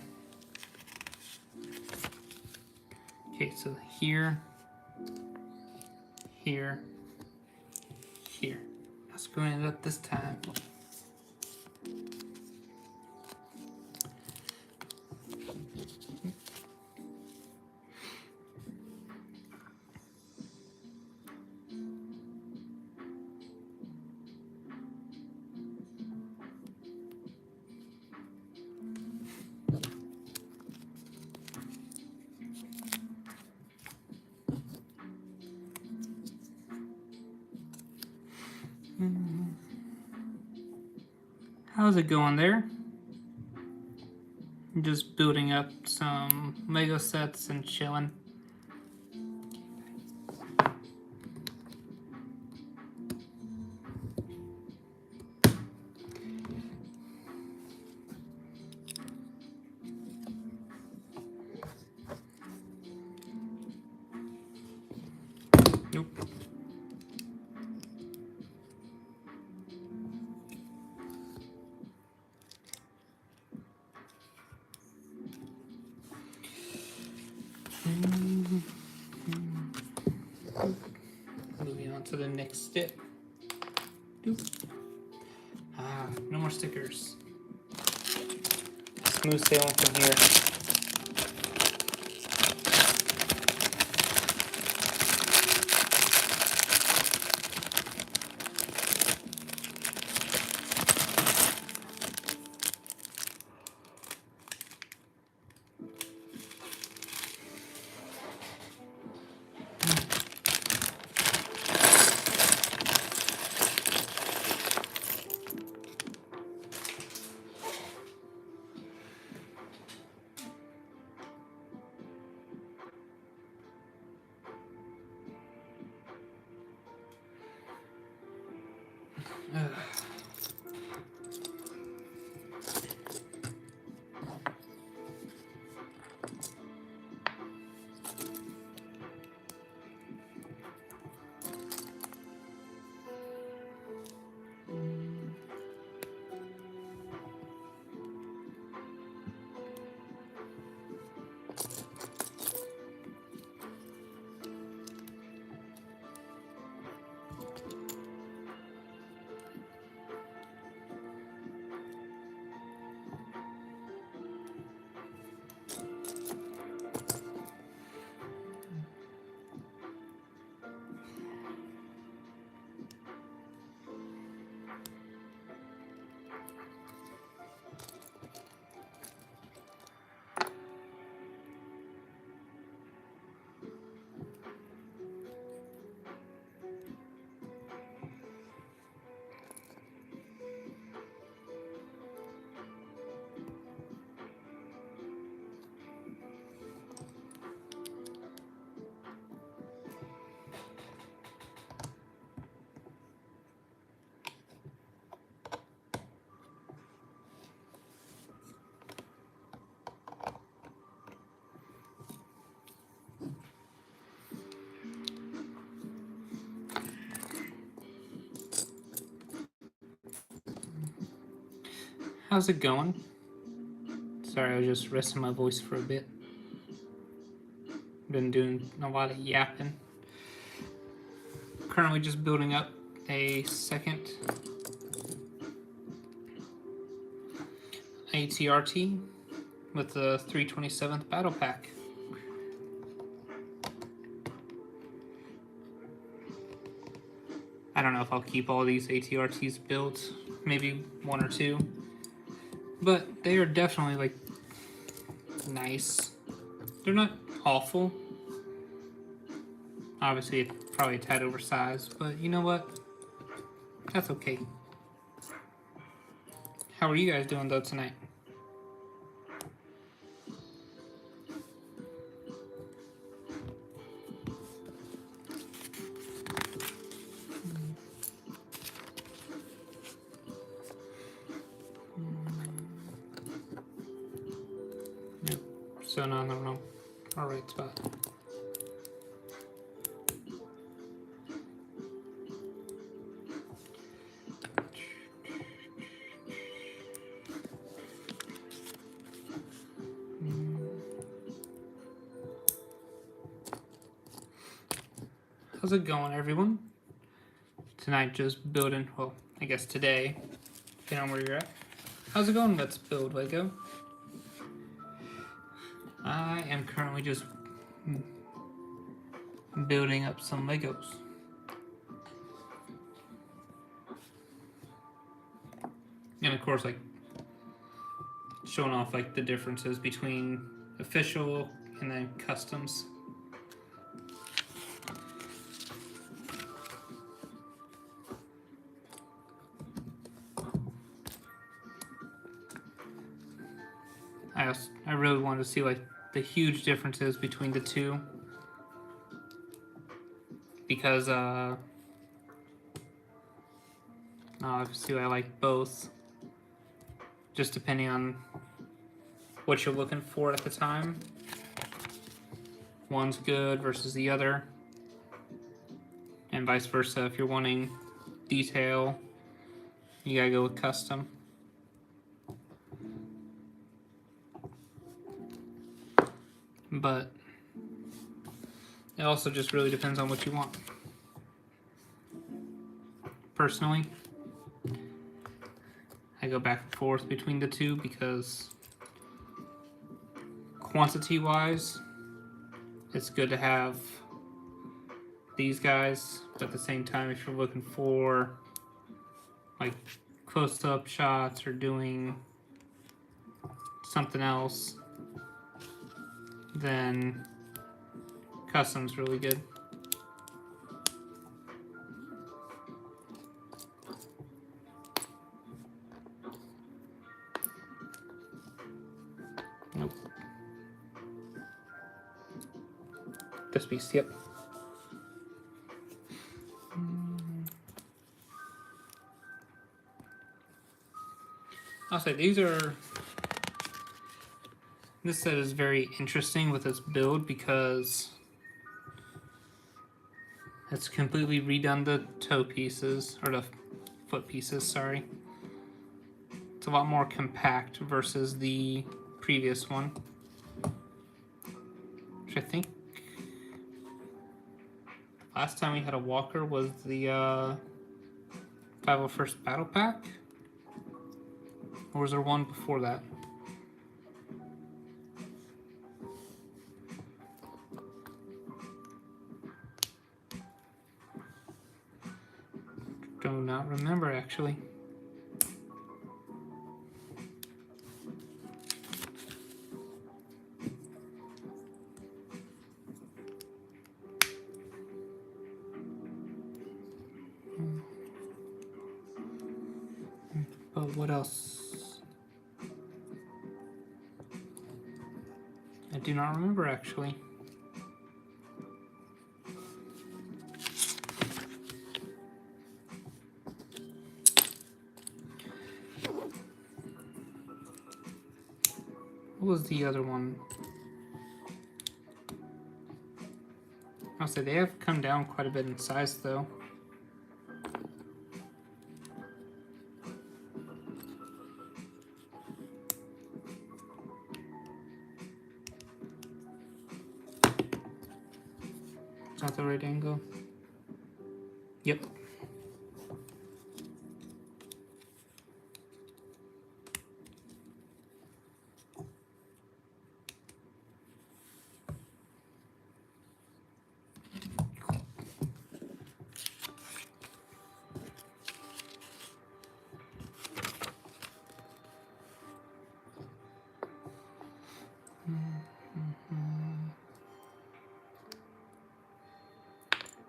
Okay, so here, here, here. I'm screwing it up this time. How's it going there? I'm just building up some Lego sets and chilling. Nope. Moving on to the next step. Doop. No more stickers. Smooth sailing from here. How's it going? Sorry, I was just resting my voice for a bit. Been doing a lot of yapping. Currently just building up a second ATRT with the 327th Battle Pack. I don't know if I'll keep all these ATRTs built, maybe one or two, but they are definitely like nice. They're not awful. Obviously, it's probably a tad oversized, but you know what? That's okay. How are you guys doing though tonight? Yep. So no. All right spot. How's it going, everyone? Tonight, just building, well, I guess today, depending on where you're at. How's it going? Let's build Lego. I am currently just building up some Legos. And of course, like, showing off, like, the differences between official and then customs. I really wanted to see like the huge differences between the two, because obviously I like both, just depending on what you're looking for at the time. One's good versus the other, and vice versa. If you're wanting detail, you gotta go with custom. But it also just really depends on what you want. Personally, I go back and forth between the two because quantity-wise, it's good to have these guys, but at the same time, if you're looking for like close-up shots or doing something else, then custom's really good. Nope. This piece, yep. I'll say this set is very interesting with its build because it's completely redone the toe pieces, or the foot pieces, sorry. It's a lot more compact versus the previous one, which I think last time we had a walker was the 501st Battle Pack? Or was there one before that? Do not remember actually. But what else? I do not remember actually. What was the other one? I'll say they have come down quite a bit in size though. Is that the right angle? Yep.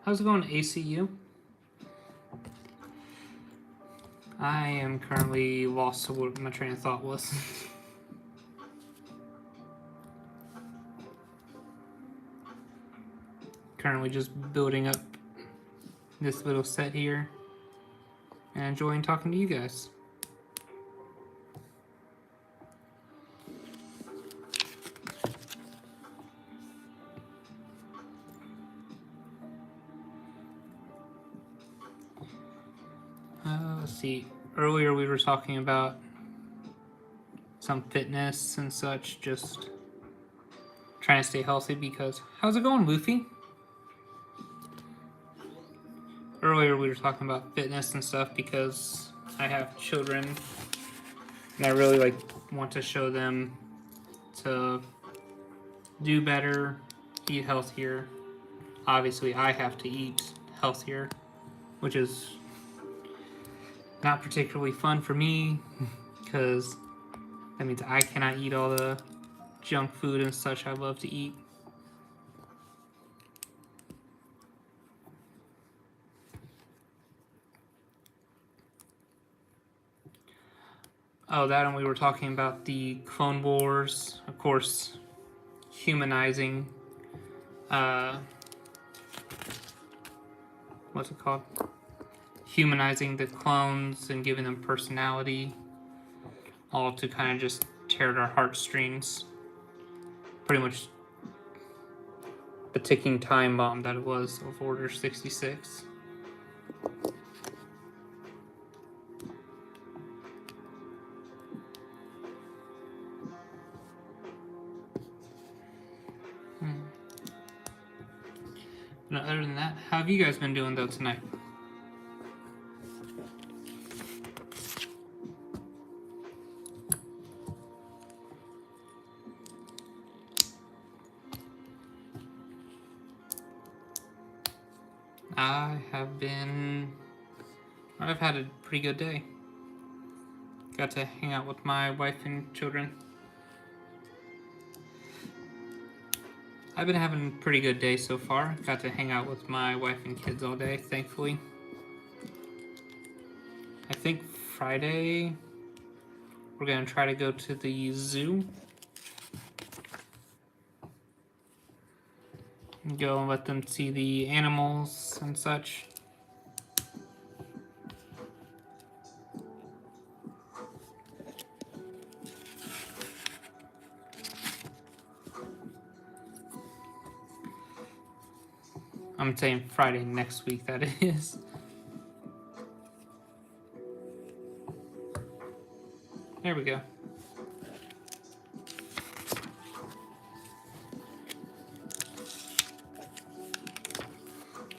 How's it going, ACU? I am currently lost to what my train of thought was. Currently just building up this little set here and enjoying talking to you guys. Let's see. Earlier we were talking about some fitness and such, just trying to stay healthy because... How's it going, Luffy? Earlier we were talking about fitness and stuff because I have children and I really want to show them to do better, eat healthier. Obviously I have to eat healthier, which is not particularly fun for me because that means I cannot eat all the junk food and such I love to eat. Oh, that, and we were talking about the Clone Wars, of course, humanizing, what's it called? Humanizing the clones and giving them personality, all to kind of just tear at our heartstrings. Pretty much the ticking time bomb that it was of Order 66. But other than that, how have you guys been doing though tonight? I've had a pretty good day. Got to hang out with my wife and children. I've been having a pretty good day so far. Got to hang out with my wife and kids all day, thankfully. I think Friday we're gonna try to go to the zoo. Go and let them see the animals and such. I'm saying Friday next week, that is. There we go.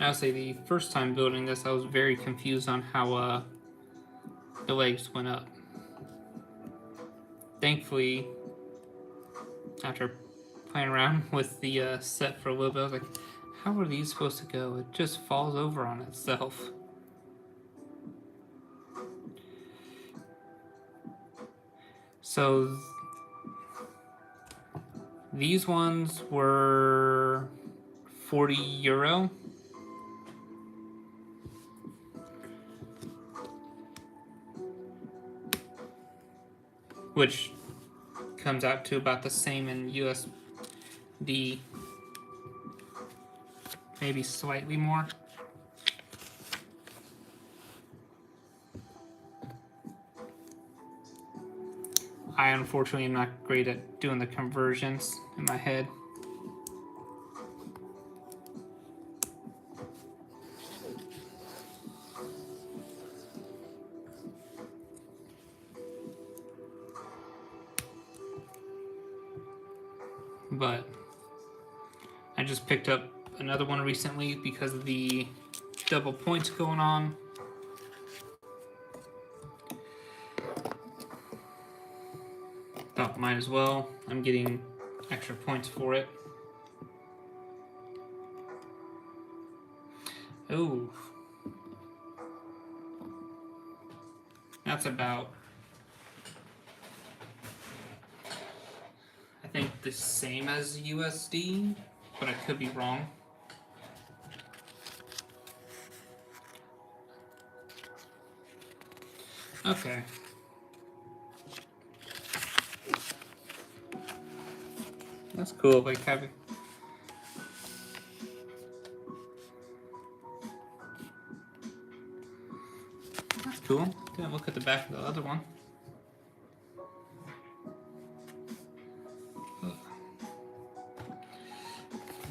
I'll say the first time building this, I was very confused on how the legs went up. Thankfully, after playing around with the set for a little bit, I was like, how are these supposed to go? It just falls over on itself. So these ones were €40, which comes out to about the same in USD, maybe slightly more. I unfortunately am not great at doing the conversions in my head. But I just picked up another one recently because of the double points going on. Thought might as well. I'm getting extra points for it. Oh, that's about, I think, the same as USD, but I could be wrong. Okay. That's cool, like having. That's cool. Didn't look at the back of the other one.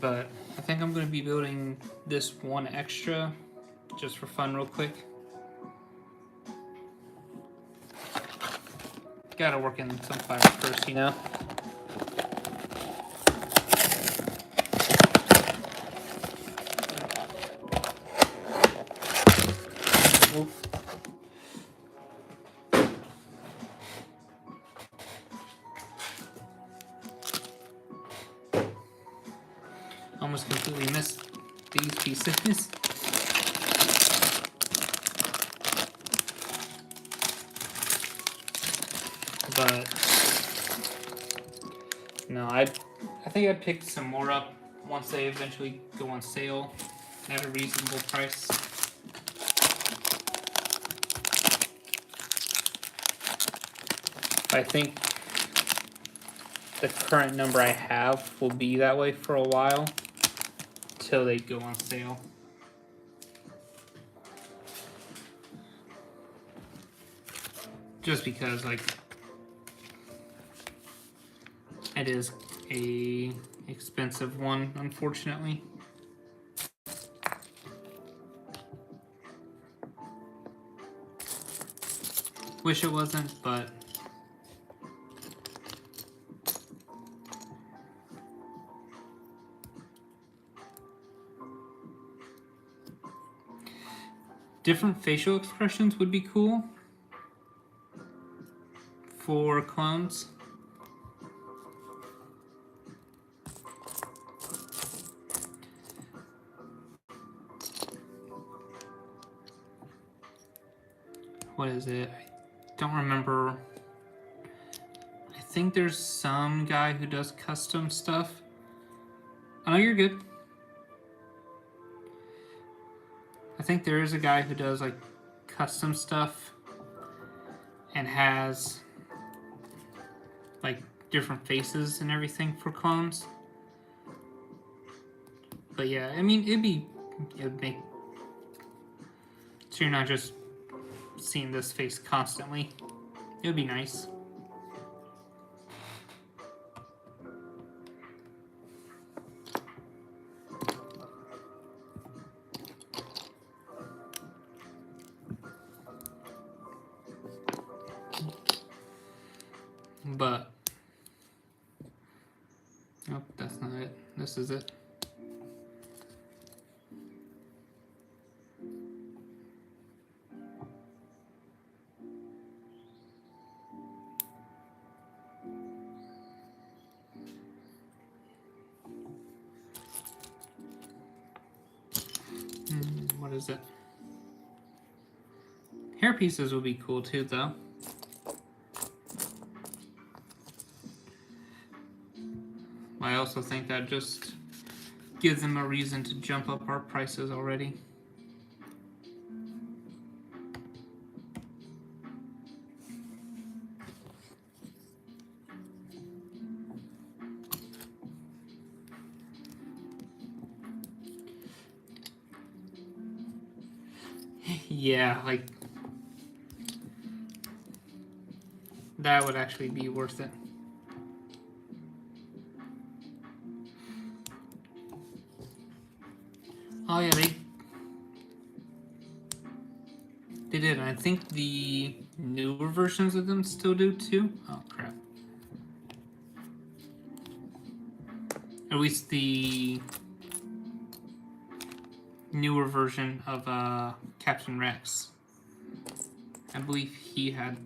But I think I'm going to be building this one extra just for fun real quick. Gotta work in some fire first, you know? Almost completely missed these pieces. But no, I think I'd pick some more up once they eventually go on sale at a reasonable price. I think the current number I have will be that way for a while till they go on sale. Just because, like, it is a expensive one, unfortunately. Wish it wasn't, but different facial expressions would be cool for clones. What is it? I don't remember. I think there's some guy who does custom stuff. Oh, you're good. I think there is a guy who does like custom stuff and has like different faces and everything for clones. But yeah, I mean, it'd make so you're not just seeing this face constantly. It would be nice. But nope, that's not it. This is it. What is it? Hair pieces would be cool too, though. I also think that just gives them a reason to jump up our prices already. Yeah, like that would actually be worth it. Oh yeah, they did, and I think the newer versions of them still do too. Oh crap. At least the newer version of Captain Rex. I believe he had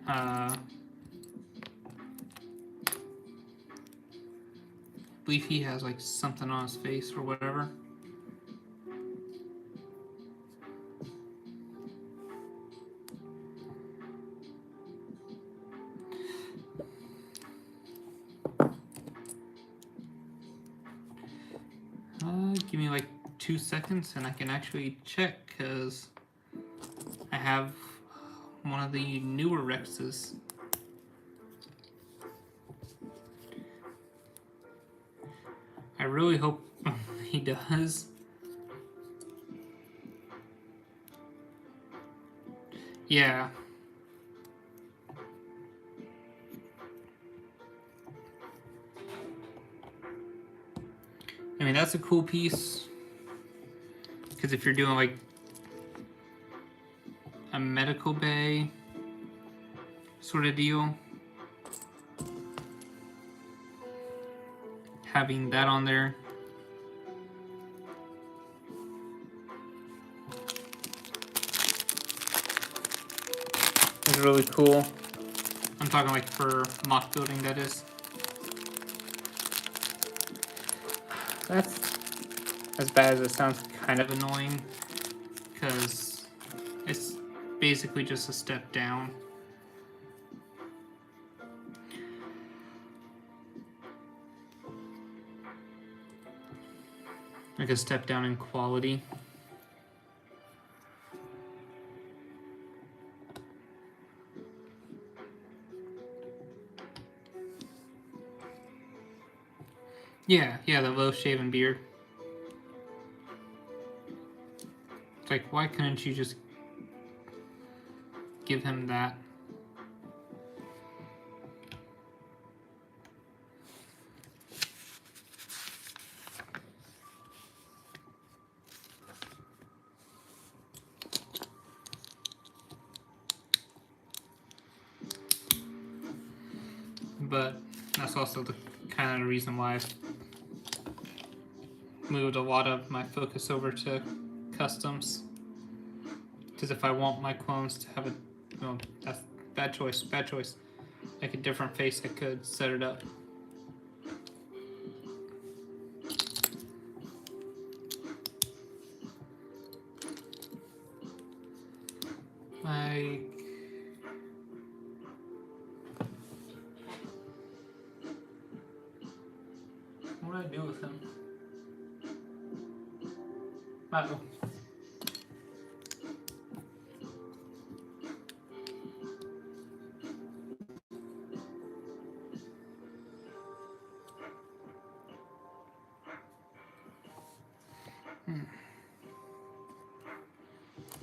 I believe he has like something on his face or whatever. Give me like 2 seconds and I can actually check, because I have one of the newer Rexes. I really hope he does. Yeah. I mean, that's a cool piece, because if you're doing like a medical bay sort of deal, having that on there is really cool. I'm talking like for mock building, that is. That's, as bad as it sounds, kind of annoying, because it's basically just a step down. Like a step down in quality. Yeah, the low shaven beard. It's like, why couldn't you just give him that? But that's also the kind of reason why I've moved a lot of my focus over to customs. Because if I want my clones to have a, no, that's bad choice, like a different face, I could set it up. Like, what do I do with him? Uh-oh.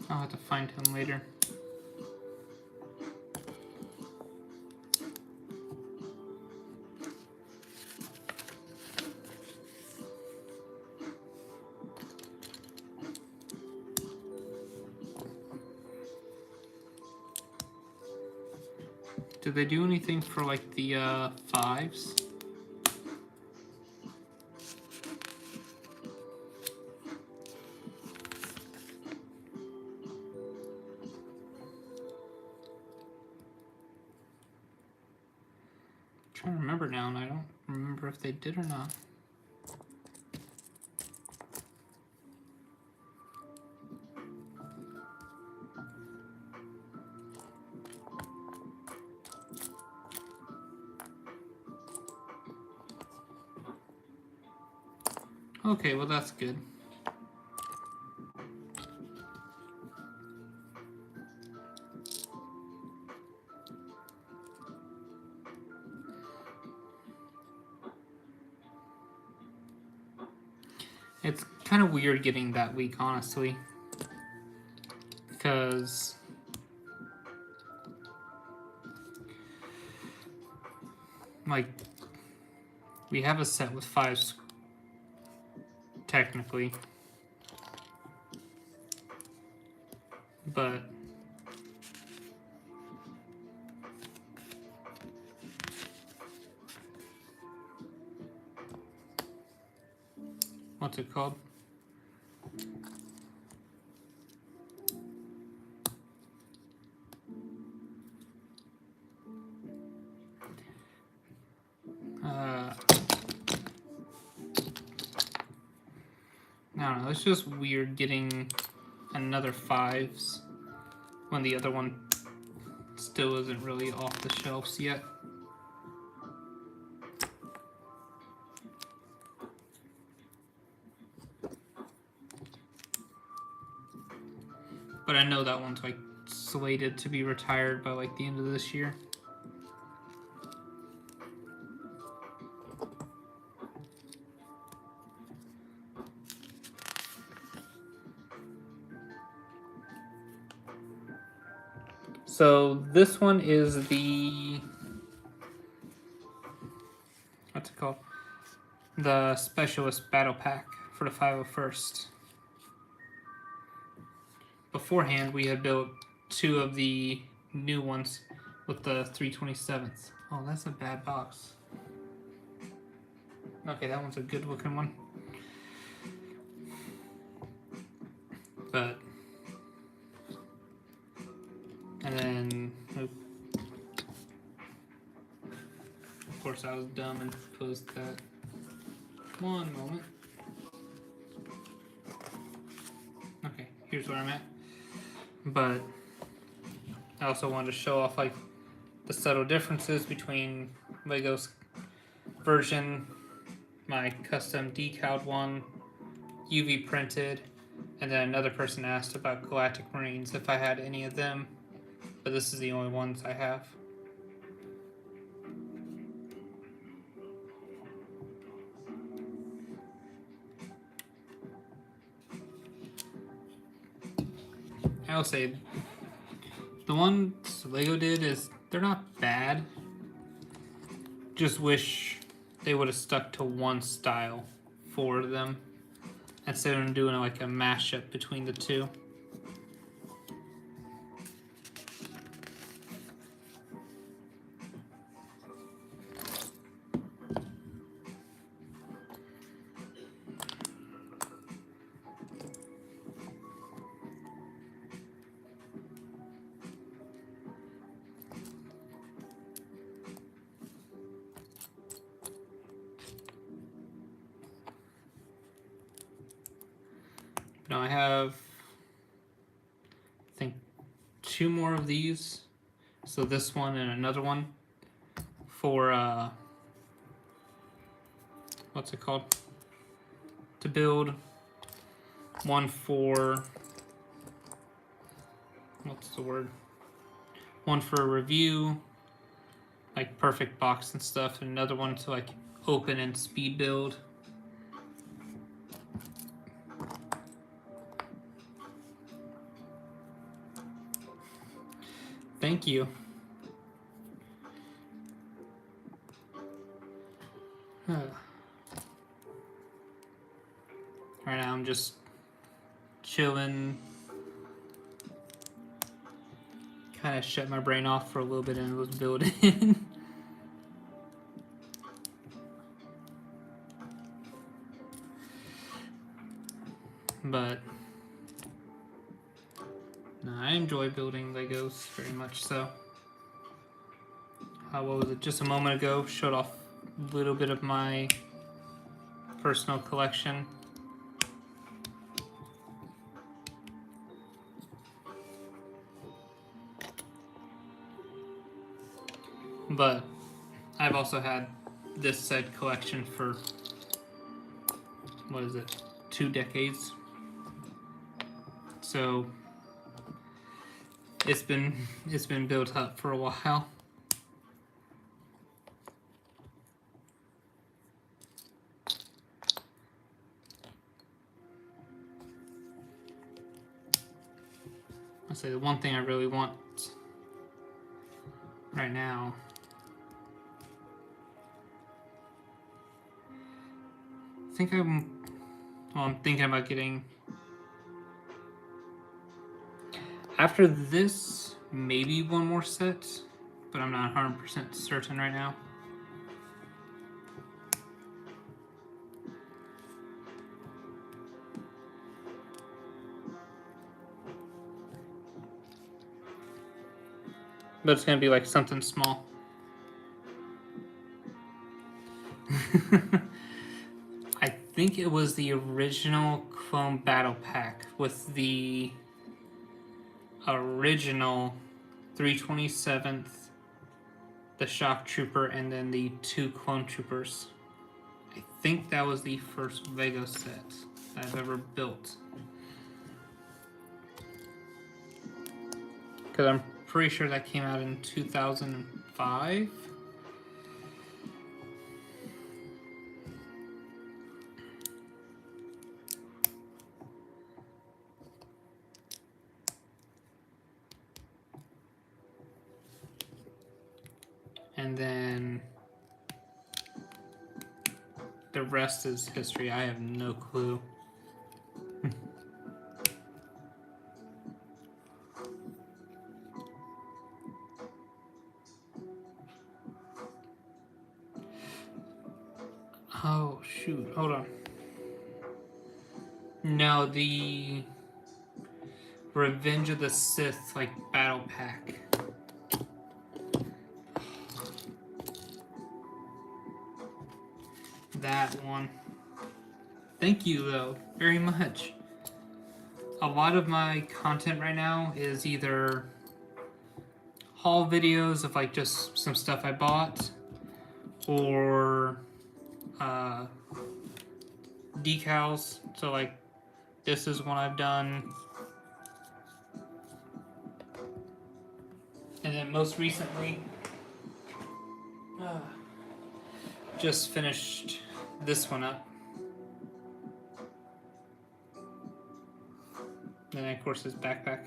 I'll have to find him later. Did they do anything for like the 5s? I'm trying to remember now, and I don't remember if they did or not. Okay, well that's good. It's kind of weird getting that week, honestly. Because like, we have a set with 5s, technically. But what's it called? I don't know, it's just weird getting another 5s when the other one still isn't really off the shelves yet. But I know that one's like slated to be retired by like the end of this year. So this one is the, what's it called? The Specialist Battle Pack for the 501st. Beforehand, we had built 2 of the new ones with the 327th. Oh, that's a bad box. Okay, that one's a good looking one. But, and then, of course I was dumb and posed that. One moment. Okay, here's where I'm at. But I also wanted to show off like the subtle differences between Lego's version, my custom decaled one, UV printed, and then another person asked about Galactic Marines if I had any of them, but this is the only ones I have. will say, the ones Lego did is, they're not bad. Just wish they would have stuck to one style for them instead of doing like a mashup between the two. Now I have, I think, 2 more of these. So this one and another one for, what's it called? To build. One for, what's the word? One for a review, like perfect box and stuff, and another one to like open and speed build. Thank you. Right now I'm just chilling, kind of shut my brain off for a little bit and was building. But no, I enjoy building Legos very much so. What was it? Just a moment ago, showed off a little bit of my personal collection. But I've also had this said collection for, what is it, 2 decades. So it's been built up for a while. I'll say the one thing I really want right now I'm thinking about getting, after this, maybe one more set, but I'm not 100% certain right now. But it's gonna be like something small. I think it was the original Clone Battle Pack with the original 327th, the Shock Trooper, and then the 2 Clone Troopers. I think that was the first Lego set I've ever built. Because I'm pretty sure that came out in 2005. And then the rest is history. I have no clue. Oh, shoot. Hold on. No, the Revenge of the Sith, like, battle pack. That one. Thank you, though, very much. A lot of my content right now is either haul videos of, like, just some stuff I bought, or decals. So, like, this is one I've done. And then most recently, just finished this one up. And then, of course, his backpack.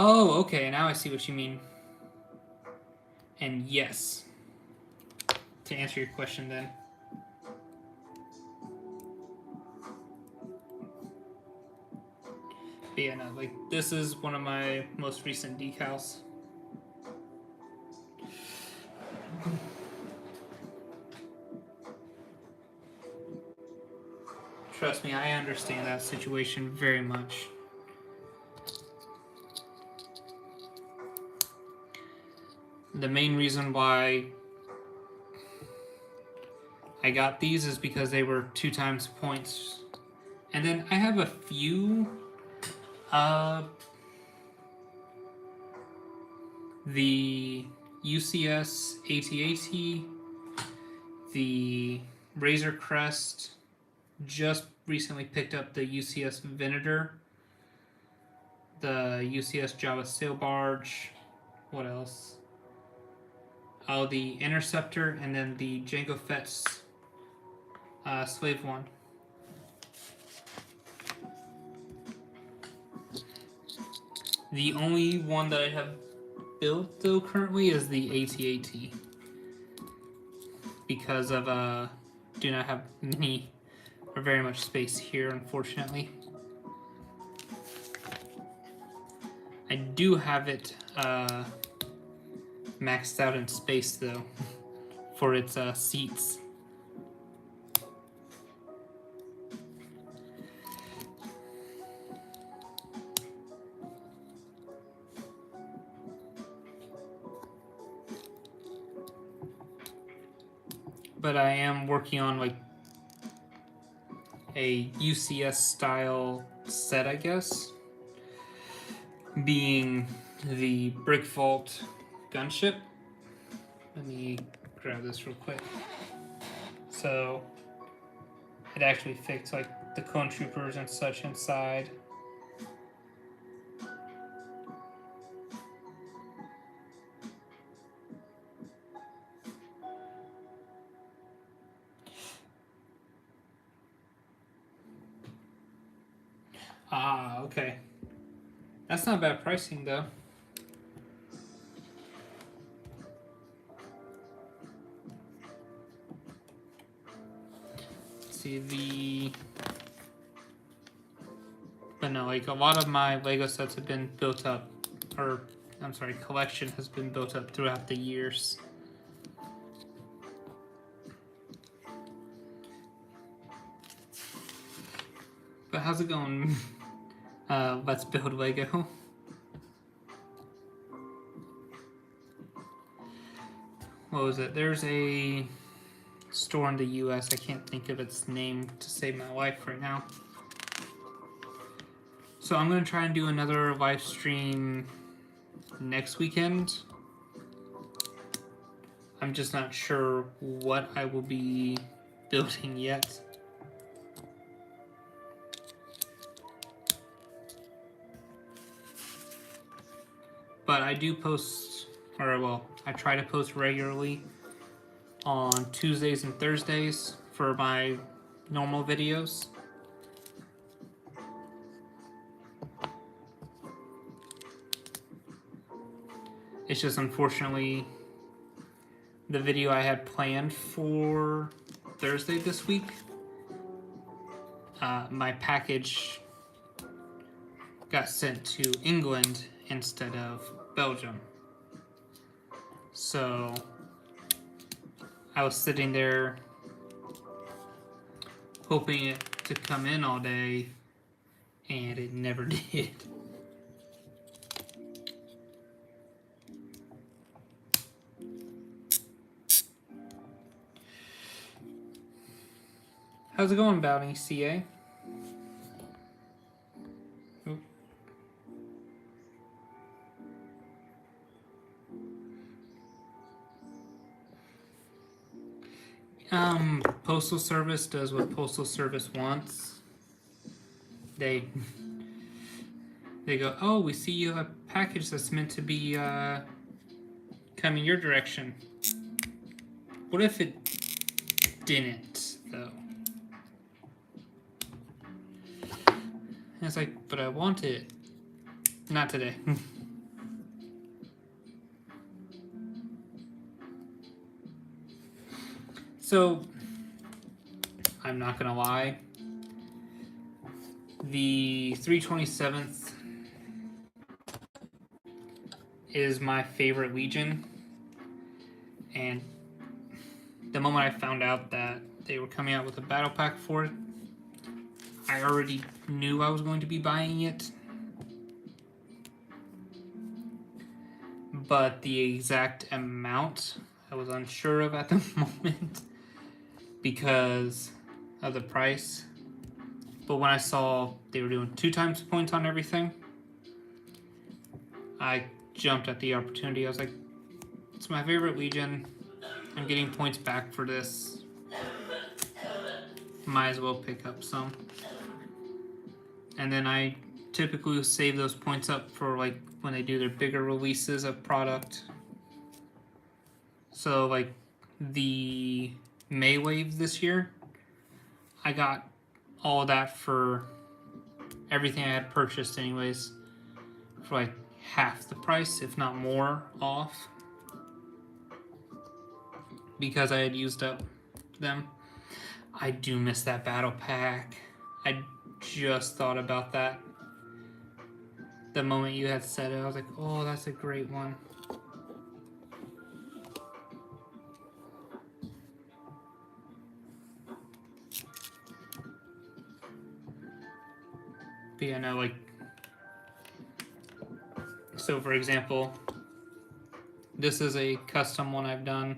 Oh, okay, now I see what you mean. And yes, to answer your question then. But yeah, no, like, this is one of my most recent decals. Trust me, I understand that situation very much. The main reason why I got these is because they were 2 times points. And then I have a few the UCS AT-AT, the Razor Crest, just recently picked up the UCS Venator, the UCS Java Sail Barge, what else? Oh, the Interceptor, and then the Jango Fett's Slave One. The only one that I have built though currently is the AT-AT because of do not have many or very much space here, unfortunately. I do have it maxed out in space though for its seats. But I am working on like a UCS style set, I guess, being the Brick Vault gunship. Let me grab this real quick. So it actually fits like the clone troopers and such inside. Ah, okay. That's not bad pricing though. Let's see but no, like a lot of my Lego sets have been built up, or I'm sorry, collection has been built up throughout the years. But how's it going? Let's build Lego. What was it? There's a store in the US. I can't think of its name to save my life right now. So I'm going to try and do another live stream next weekend. I'm just not sure what I will be building yet. But I do post, or well, I try to post regularly on Tuesdays and Thursdays for my normal videos. It's just unfortunately the video I had planned for Thursday this week, my package got sent to England instead of Belgium. So I was sitting there hoping it to come in all day, and it never did. How's it going, Bounty CA? Postal Service does what Postal Service wants. They go, oh, we see you have a package that's meant to be coming your direction. What if it didn't, though? And it's like, but I want it. Not today. So, I'm not gonna lie. The 327th is my favorite Legion, and the moment I found out that they were coming out with a battle pack for it, I already knew I was going to be buying it. But the exact amount I was unsure of at the moment because of the price. But when I saw they were doing 2 times points on everything, I jumped at the opportunity. I was like, it's my favorite Legion. I'm getting points back for this. Might as well pick up some. And then I typically save those points up for like when they do their bigger releases of product. So like the May wave this year, I got all of that for everything I had purchased anyways for like half the price, if not more, off, because I had used up them. I do miss that battle pack. I just thought about that the moment you had said it. I was like, oh, that's a great one. But yeah, no, like, so for example, this is a custom one I've done.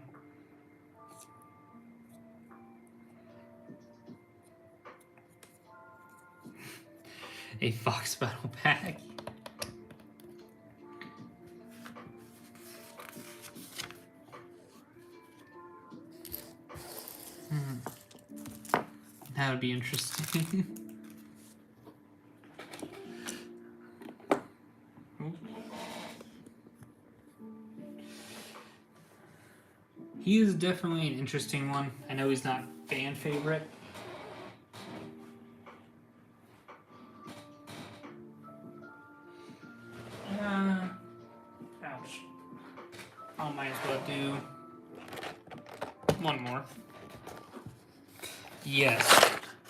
A Fox battle pack. That would be interesting. He is definitely an interesting one. I know he's not fan favorite. Ouch. I might as well do one more. Yes.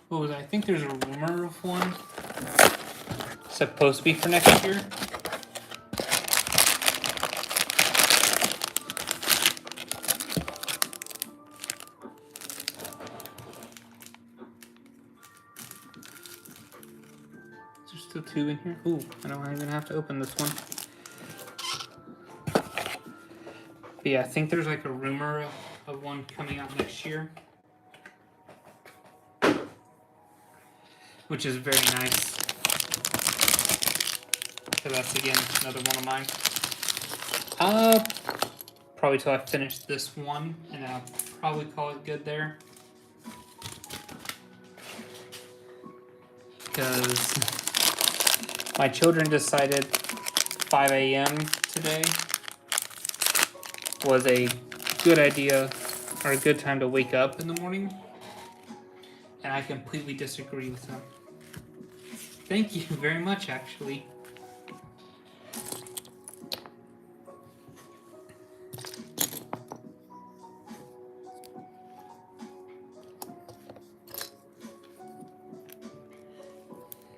What was it? I think there's a rumor of one supposed to be for next year. There's still 2 in here. Ooh, I don't even have to open this one. But yeah, I think there's like a rumor of one coming out next year, which is very nice. So that's again another one of mine. Probably till I finish this one, and I'll probably call it good there. Because my children decided 5 a.m. today was a good idea or a good time to wake up in the morning, and I completely disagree with them. Thank you very much, actually.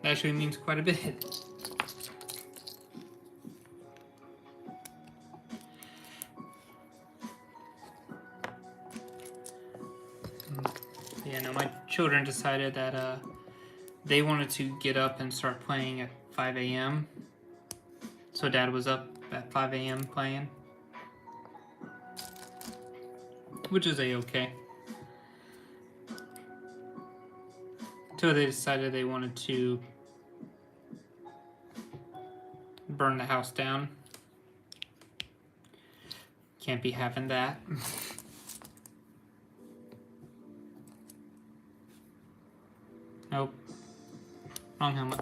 That actually means quite a bit. Yeah, no, my children decided that they wanted to get up and start playing at 5 a.m. So Dad was up at 5 a.m. playing, which is a-okay. So they decided they wanted to burn the house down. Can't be having that. Nope. Wrong helmet.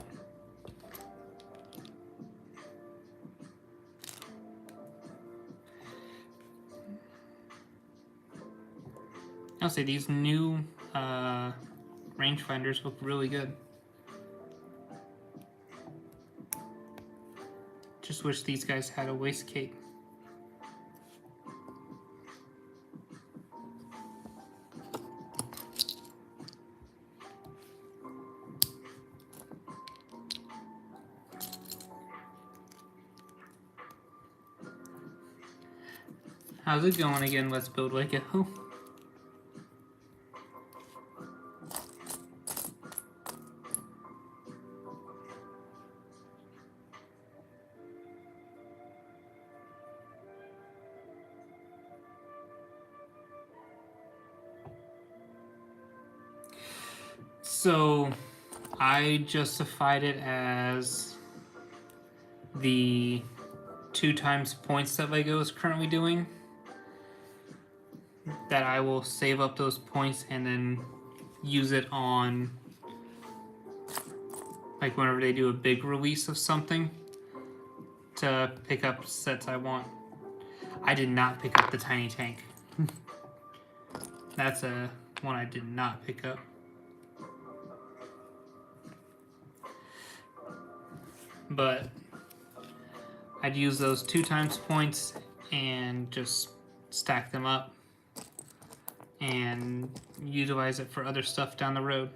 I'll say these new rangefinders look really good. Just wish these guys had a waist cape. How's it going again? Let's build Lego. So I justified it as the 2 times points that Lego is currently doing. That I will save up those points and then use it on, like, whenever they do a big release of something, to pick up sets I want. I did not pick up the tiny tank. That's a one I did not pick up. But I'd use those 2 times points and just stack them up and utilize it for other stuff down the road.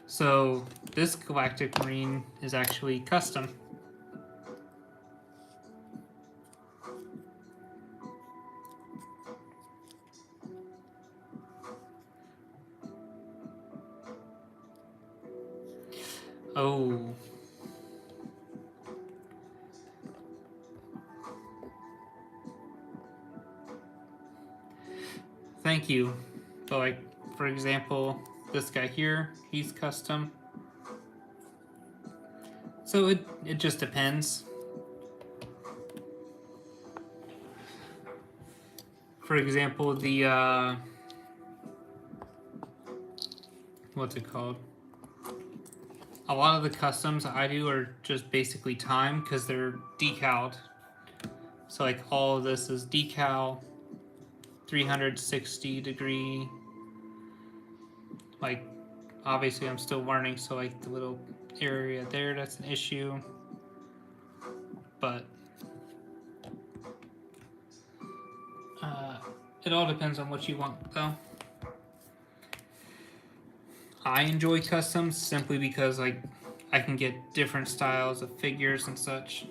So this Galactic Marine is actually custom. Oh. Thank you. But, like, for example, this guy here, he's custom. So it just depends. For example, the what's it called? A lot of the customs I do are just basically time because they're decaled. So, like, all of this is decal, 360 degree. Like, obviously I'm still learning, so, like, the little area there, that's an issue. But it all depends on what you want, though. I enjoy customs simply because, like, I can get different styles of figures and such.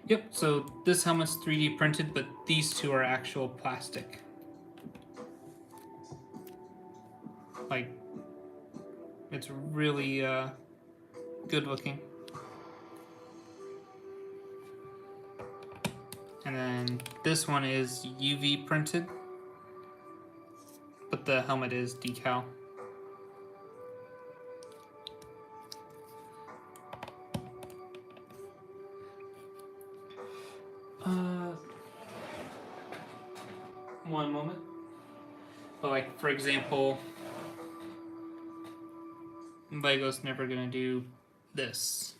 Yep, so this helmet's 3D printed, but these two are actual plastic. Like, it's really good looking. And then this one is UV printed, but the helmet is decal. One moment. But, like, for example, Lego's never gonna do this.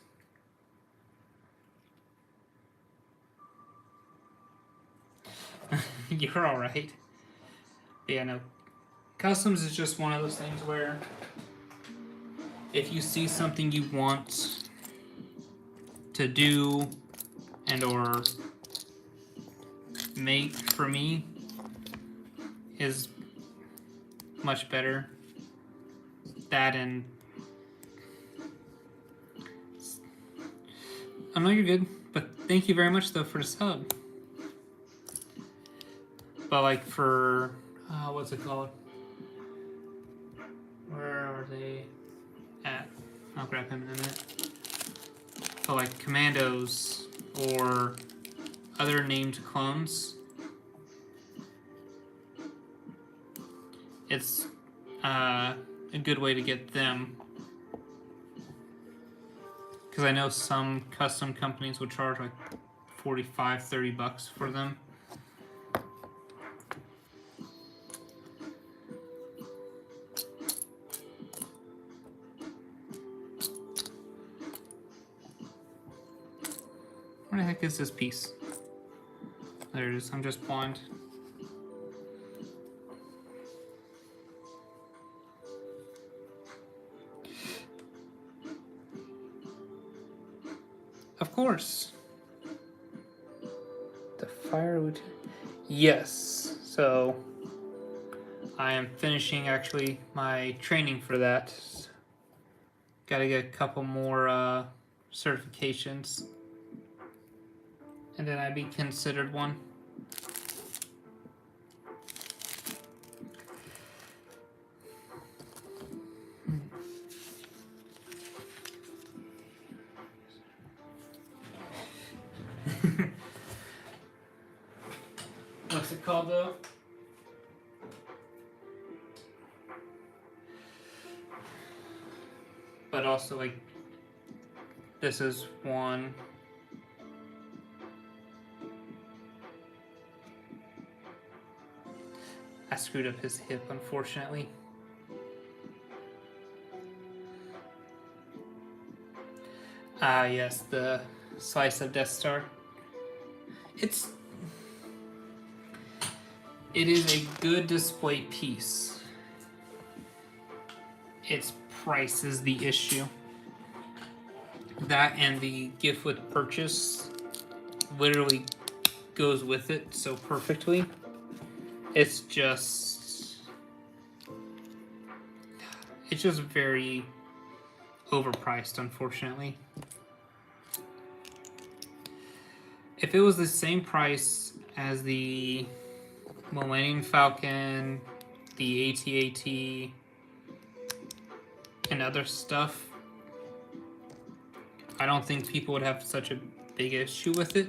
You're alright. Yeah, no. Customs is just one of those things where if you see something you want to do and or make, for me, is much better. That and I know you're good, but thank you very much though for the sub. But, like, for what's it called? Where are they at? I'll grab him in a minute. But, like, commandos or other named clones, it's a good way to get them. Because I know some custom companies would charge like $45-$30 for them. Where the heck is this piece? There it is. I'm just blind. Of course. The firewood. Yes. So I am finishing actually my training for that. Got to get a couple more certifications. And then I'd be considered one. What's it called though? But also, like, this is one. I screwed up his hip, unfortunately. Ah, yes, the slice of Death Star. It is a good display piece. Its price is the issue. That and the gift with purchase literally goes with it so perfectly. It's just very overpriced, unfortunately. If it was the same price as the Millennium Falcon, the AT-AT, and other stuff, I don't think people would have such a big issue with it.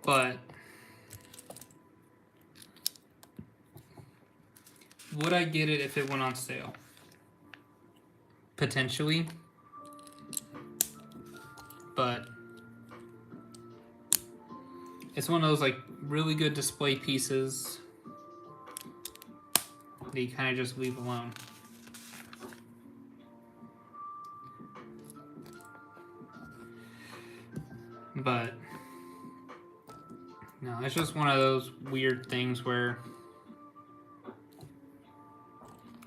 But would I get it if it went on sale? Potentially. But it's one of those like really good display pieces that you kind of just leave alone. But no, it's just one of those weird things where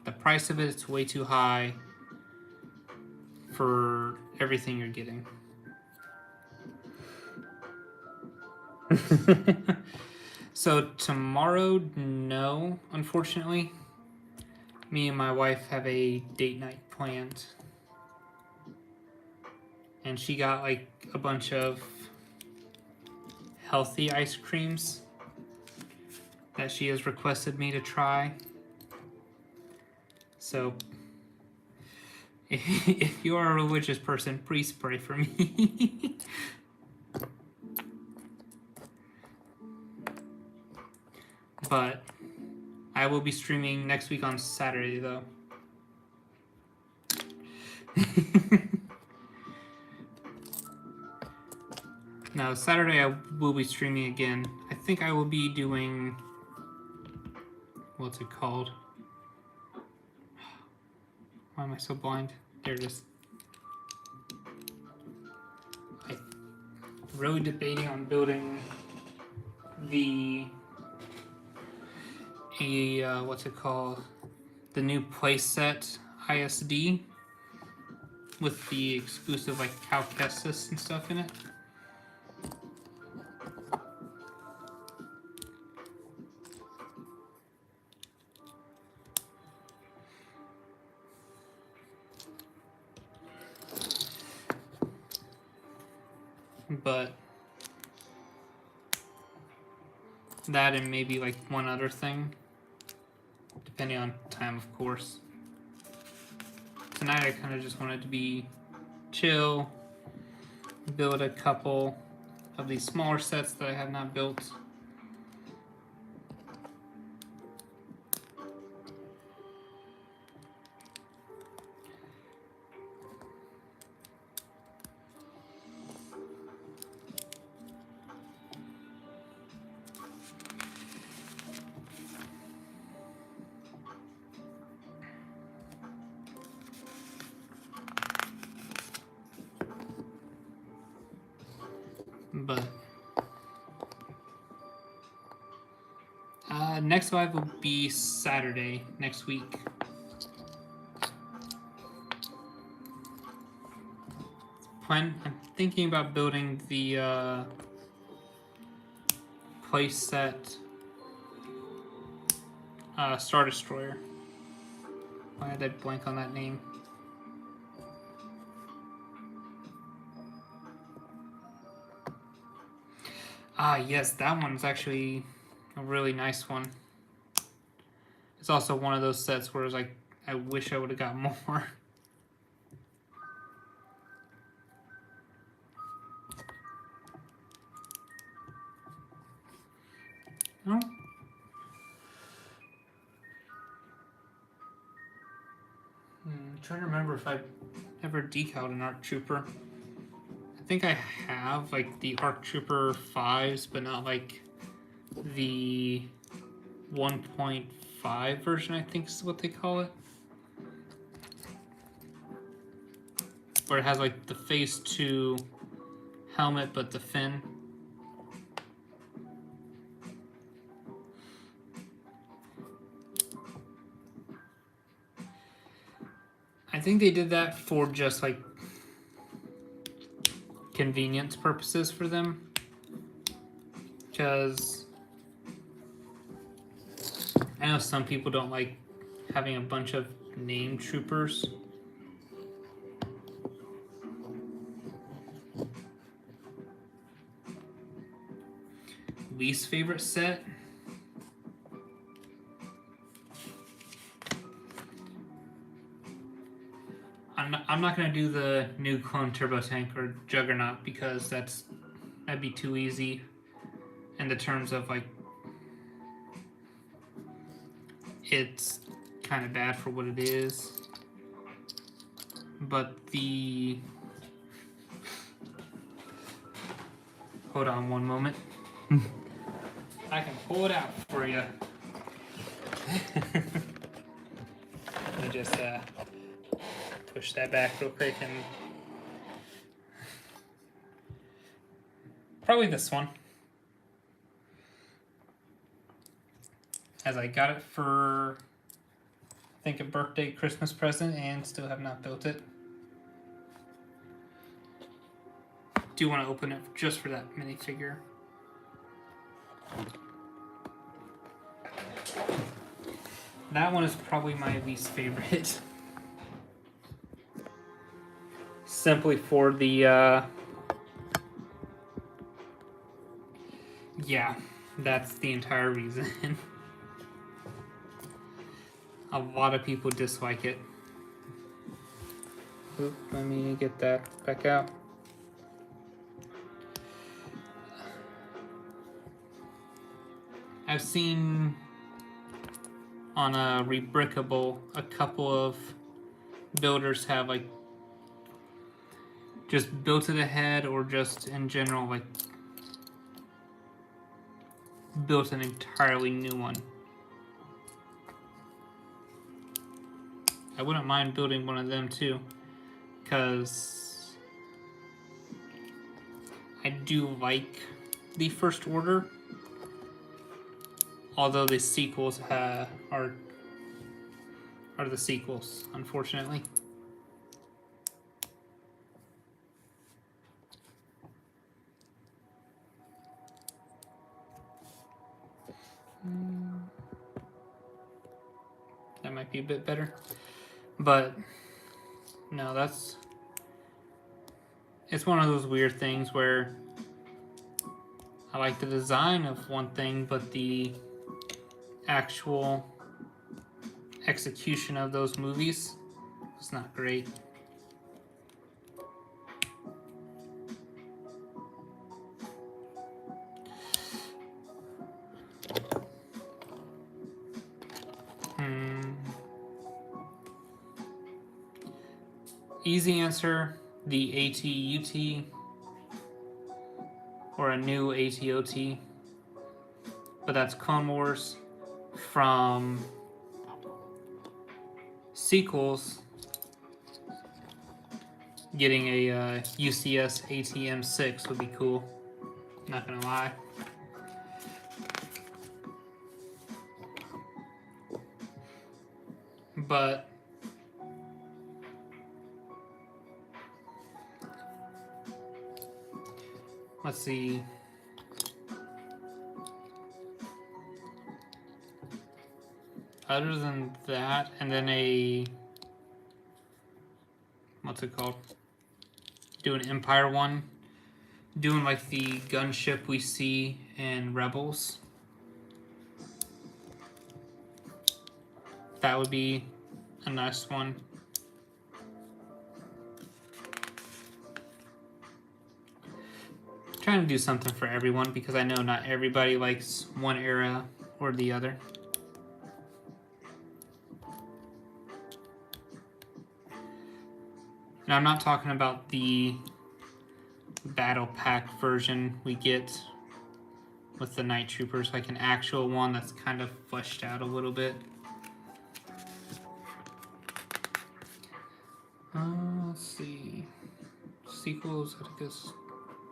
the price of it's way too high for everything you're getting. So tomorrow, no, unfortunately. Me and my wife have a date night planned. And she got like a bunch of healthy ice creams that she has requested me to try. So if you are a religious person, please pray for me. But I will be streaming next week on Saturday, though. No, Saturday I will be streaming again. I think I will be doing... What's it called? Why am I so blind? There it is. I'm really debating on building the... what's it called? The new playset ISD with the exclusive like Cal Kestis and stuff in it. But that and maybe like one other thing, depending on time, of course. Tonight I kind of just wanted to be chill, build a couple of these smaller sets that I have not built. But next live will be Saturday next week. I'm thinking about building the playset Star Destroyer. Why did I blank on that name? Ah, yes, that one's actually a really nice one. It's also one of those sets where it's like, I wish I would have got more. No? I'm trying to remember if I've ever decaled an ARC Trooper. I think I have, like, the ARC Trooper 5s, but not, like, the 1.5 version, I think is what they call it. Where it has, like, the Phase 2 helmet, but the fin. I think they did that for just, like, convenience purposes for them. Because I know some people don't like having a bunch of named troopers. Least favorite set? I'm not gonna do the new Clone Turbo Tank or Juggernaut because that'd be too easy in the terms of like it's kind of bad for what it is. But hold on one moment. I can pull it out for you. Let me just push that back real quick and probably this one. As I got it for, I think, a birthday, Christmas present, and still have not built it. Do want to open it just for that minifigure. That one is probably my least favorite. Simply for the, yeah, that's the entire reason. A lot of people dislike it. Oop, let me get that back out. I've seen on a Rebrickable a couple of builders have like just built it ahead or just in general like built an entirely new one. I wouldn't mind building one of them too, because I do like the First Order, although the sequels are the sequels, unfortunately. That might be a bit better. But no, it's one of those weird things where I like the design of one thing, but the actual execution of those movies was not great. Easy answer, the AT-UT or a new AT-OT, but that's Clone Wars. From sequels, getting a UCS AT-M6 would be cool, not gonna lie. But let's see. Other than that, and then what's it called? Do an Empire one. doing like the gunship we see in Rebels. That would be a nice one. Trying to do something for everyone because I know not everybody likes one era or the other. And I'm not talking about the battle pack version we get with the Night Troopers, like an actual one that's kind of fleshed out a little bit. Let's see. Sequels, I guess,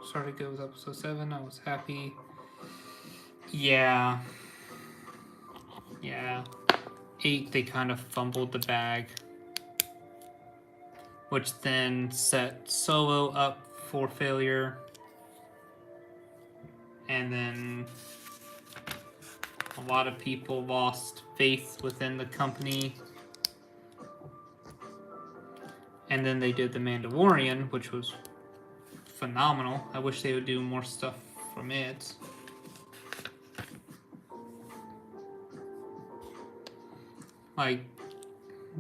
started to go with episode 7. I was happy. Yeah. 8, they kind of fumbled the bag, which then set Solo up for failure. And then a lot of people lost faith within the company. And then they did The Mandalorian, which was phenomenal. I wish they would do more stuff from it. Like,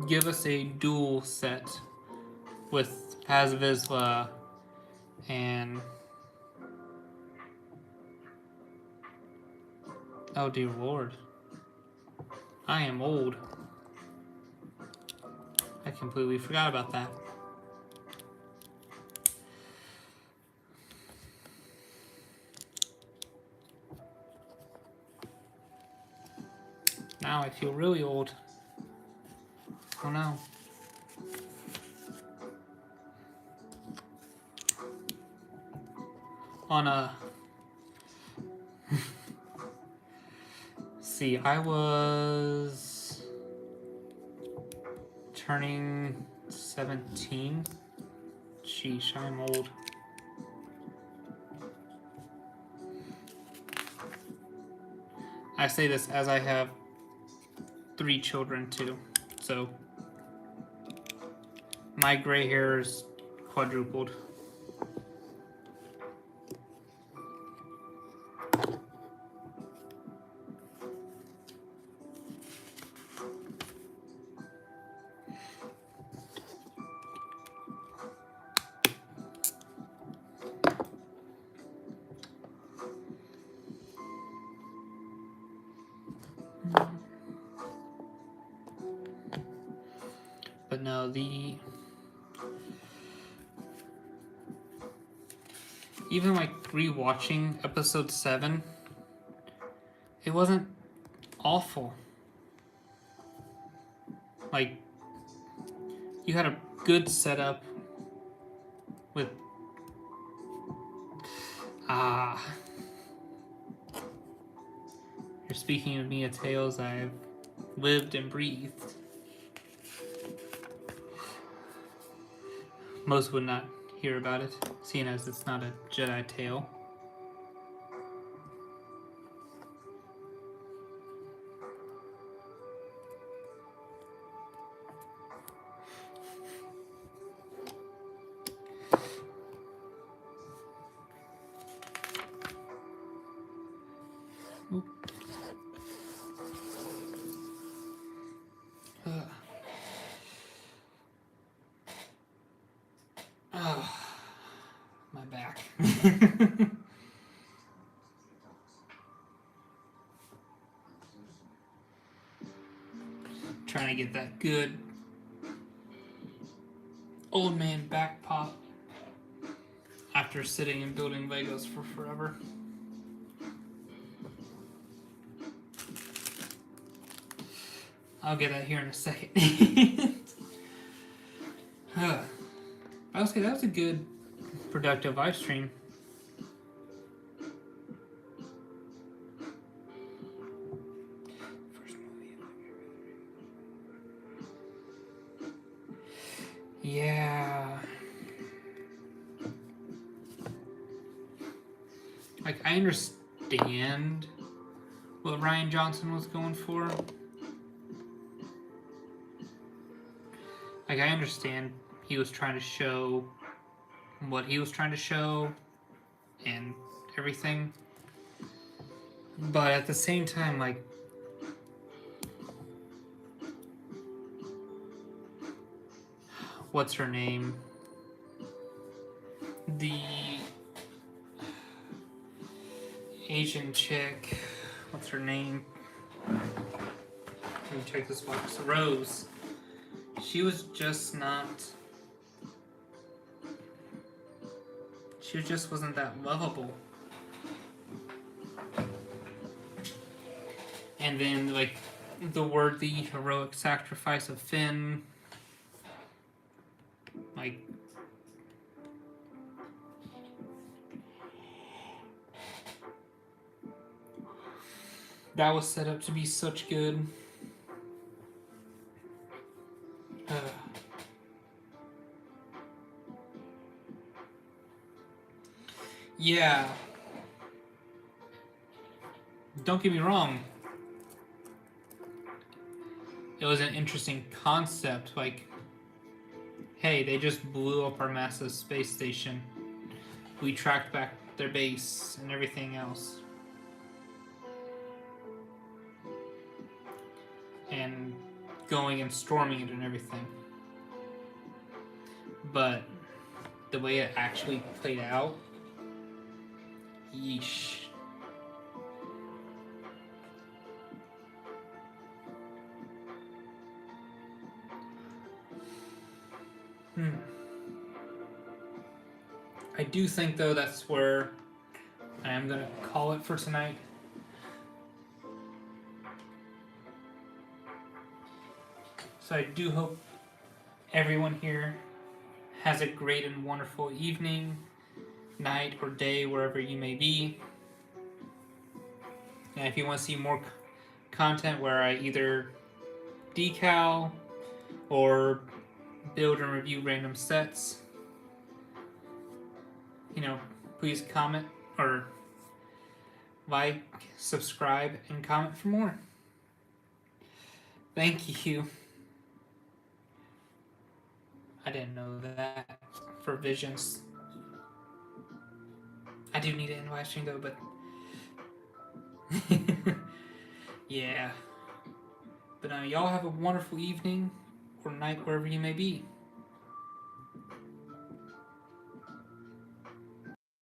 give us a duel set with Paz Vizsla and... oh dear Lord. I am old. I completely forgot about that. Now I feel really old. Oh no. On a... see, I was turning 17. Sheesh, I'm old. I say this as I have 3 children too, so my gray hair is quadrupled. But no, even like rewatching episode 7, it wasn't awful. Like, you had a good setup with you're speaking of me, a tales I've lived and breathed. Most would not hear about it, seeing as it's not a Jedi tale. My back. Trying to get that good old man back pop after sitting and building Legos for forever. I'll get that here in a second. I would say that was a good, productive live stream. First movie. Yeah. Like, I understand what Rian Johnson was going for. Like, I understand he was trying to show what he was trying to show and everything. But at the same time, like, what's her name? The Asian chick. What's her name? Let me check this box. Rose. She was just not. She just wasn't that lovable. And then, like, the worthy, heroic sacrifice of Finn. Like, that was set up to be such good. Yeah. Don't get me wrong. It was an interesting concept. Like, hey, they just blew up our massive space station. We tracked back their base and everything else. And going and storming it and everything. But the way it actually played out, yeesh. I do think, though, that's where I am going to call it for tonight. So I do hope everyone here has a great and wonderful evening, night, or day, wherever you may be. And if you want to see more content where I either decal or build and review random sets, you know, please comment or like, subscribe, and comment for more. Thank you. I didn't know that for Visions. I do need it in live stream though, but yeah. But y'all have a wonderful evening or night wherever you may be.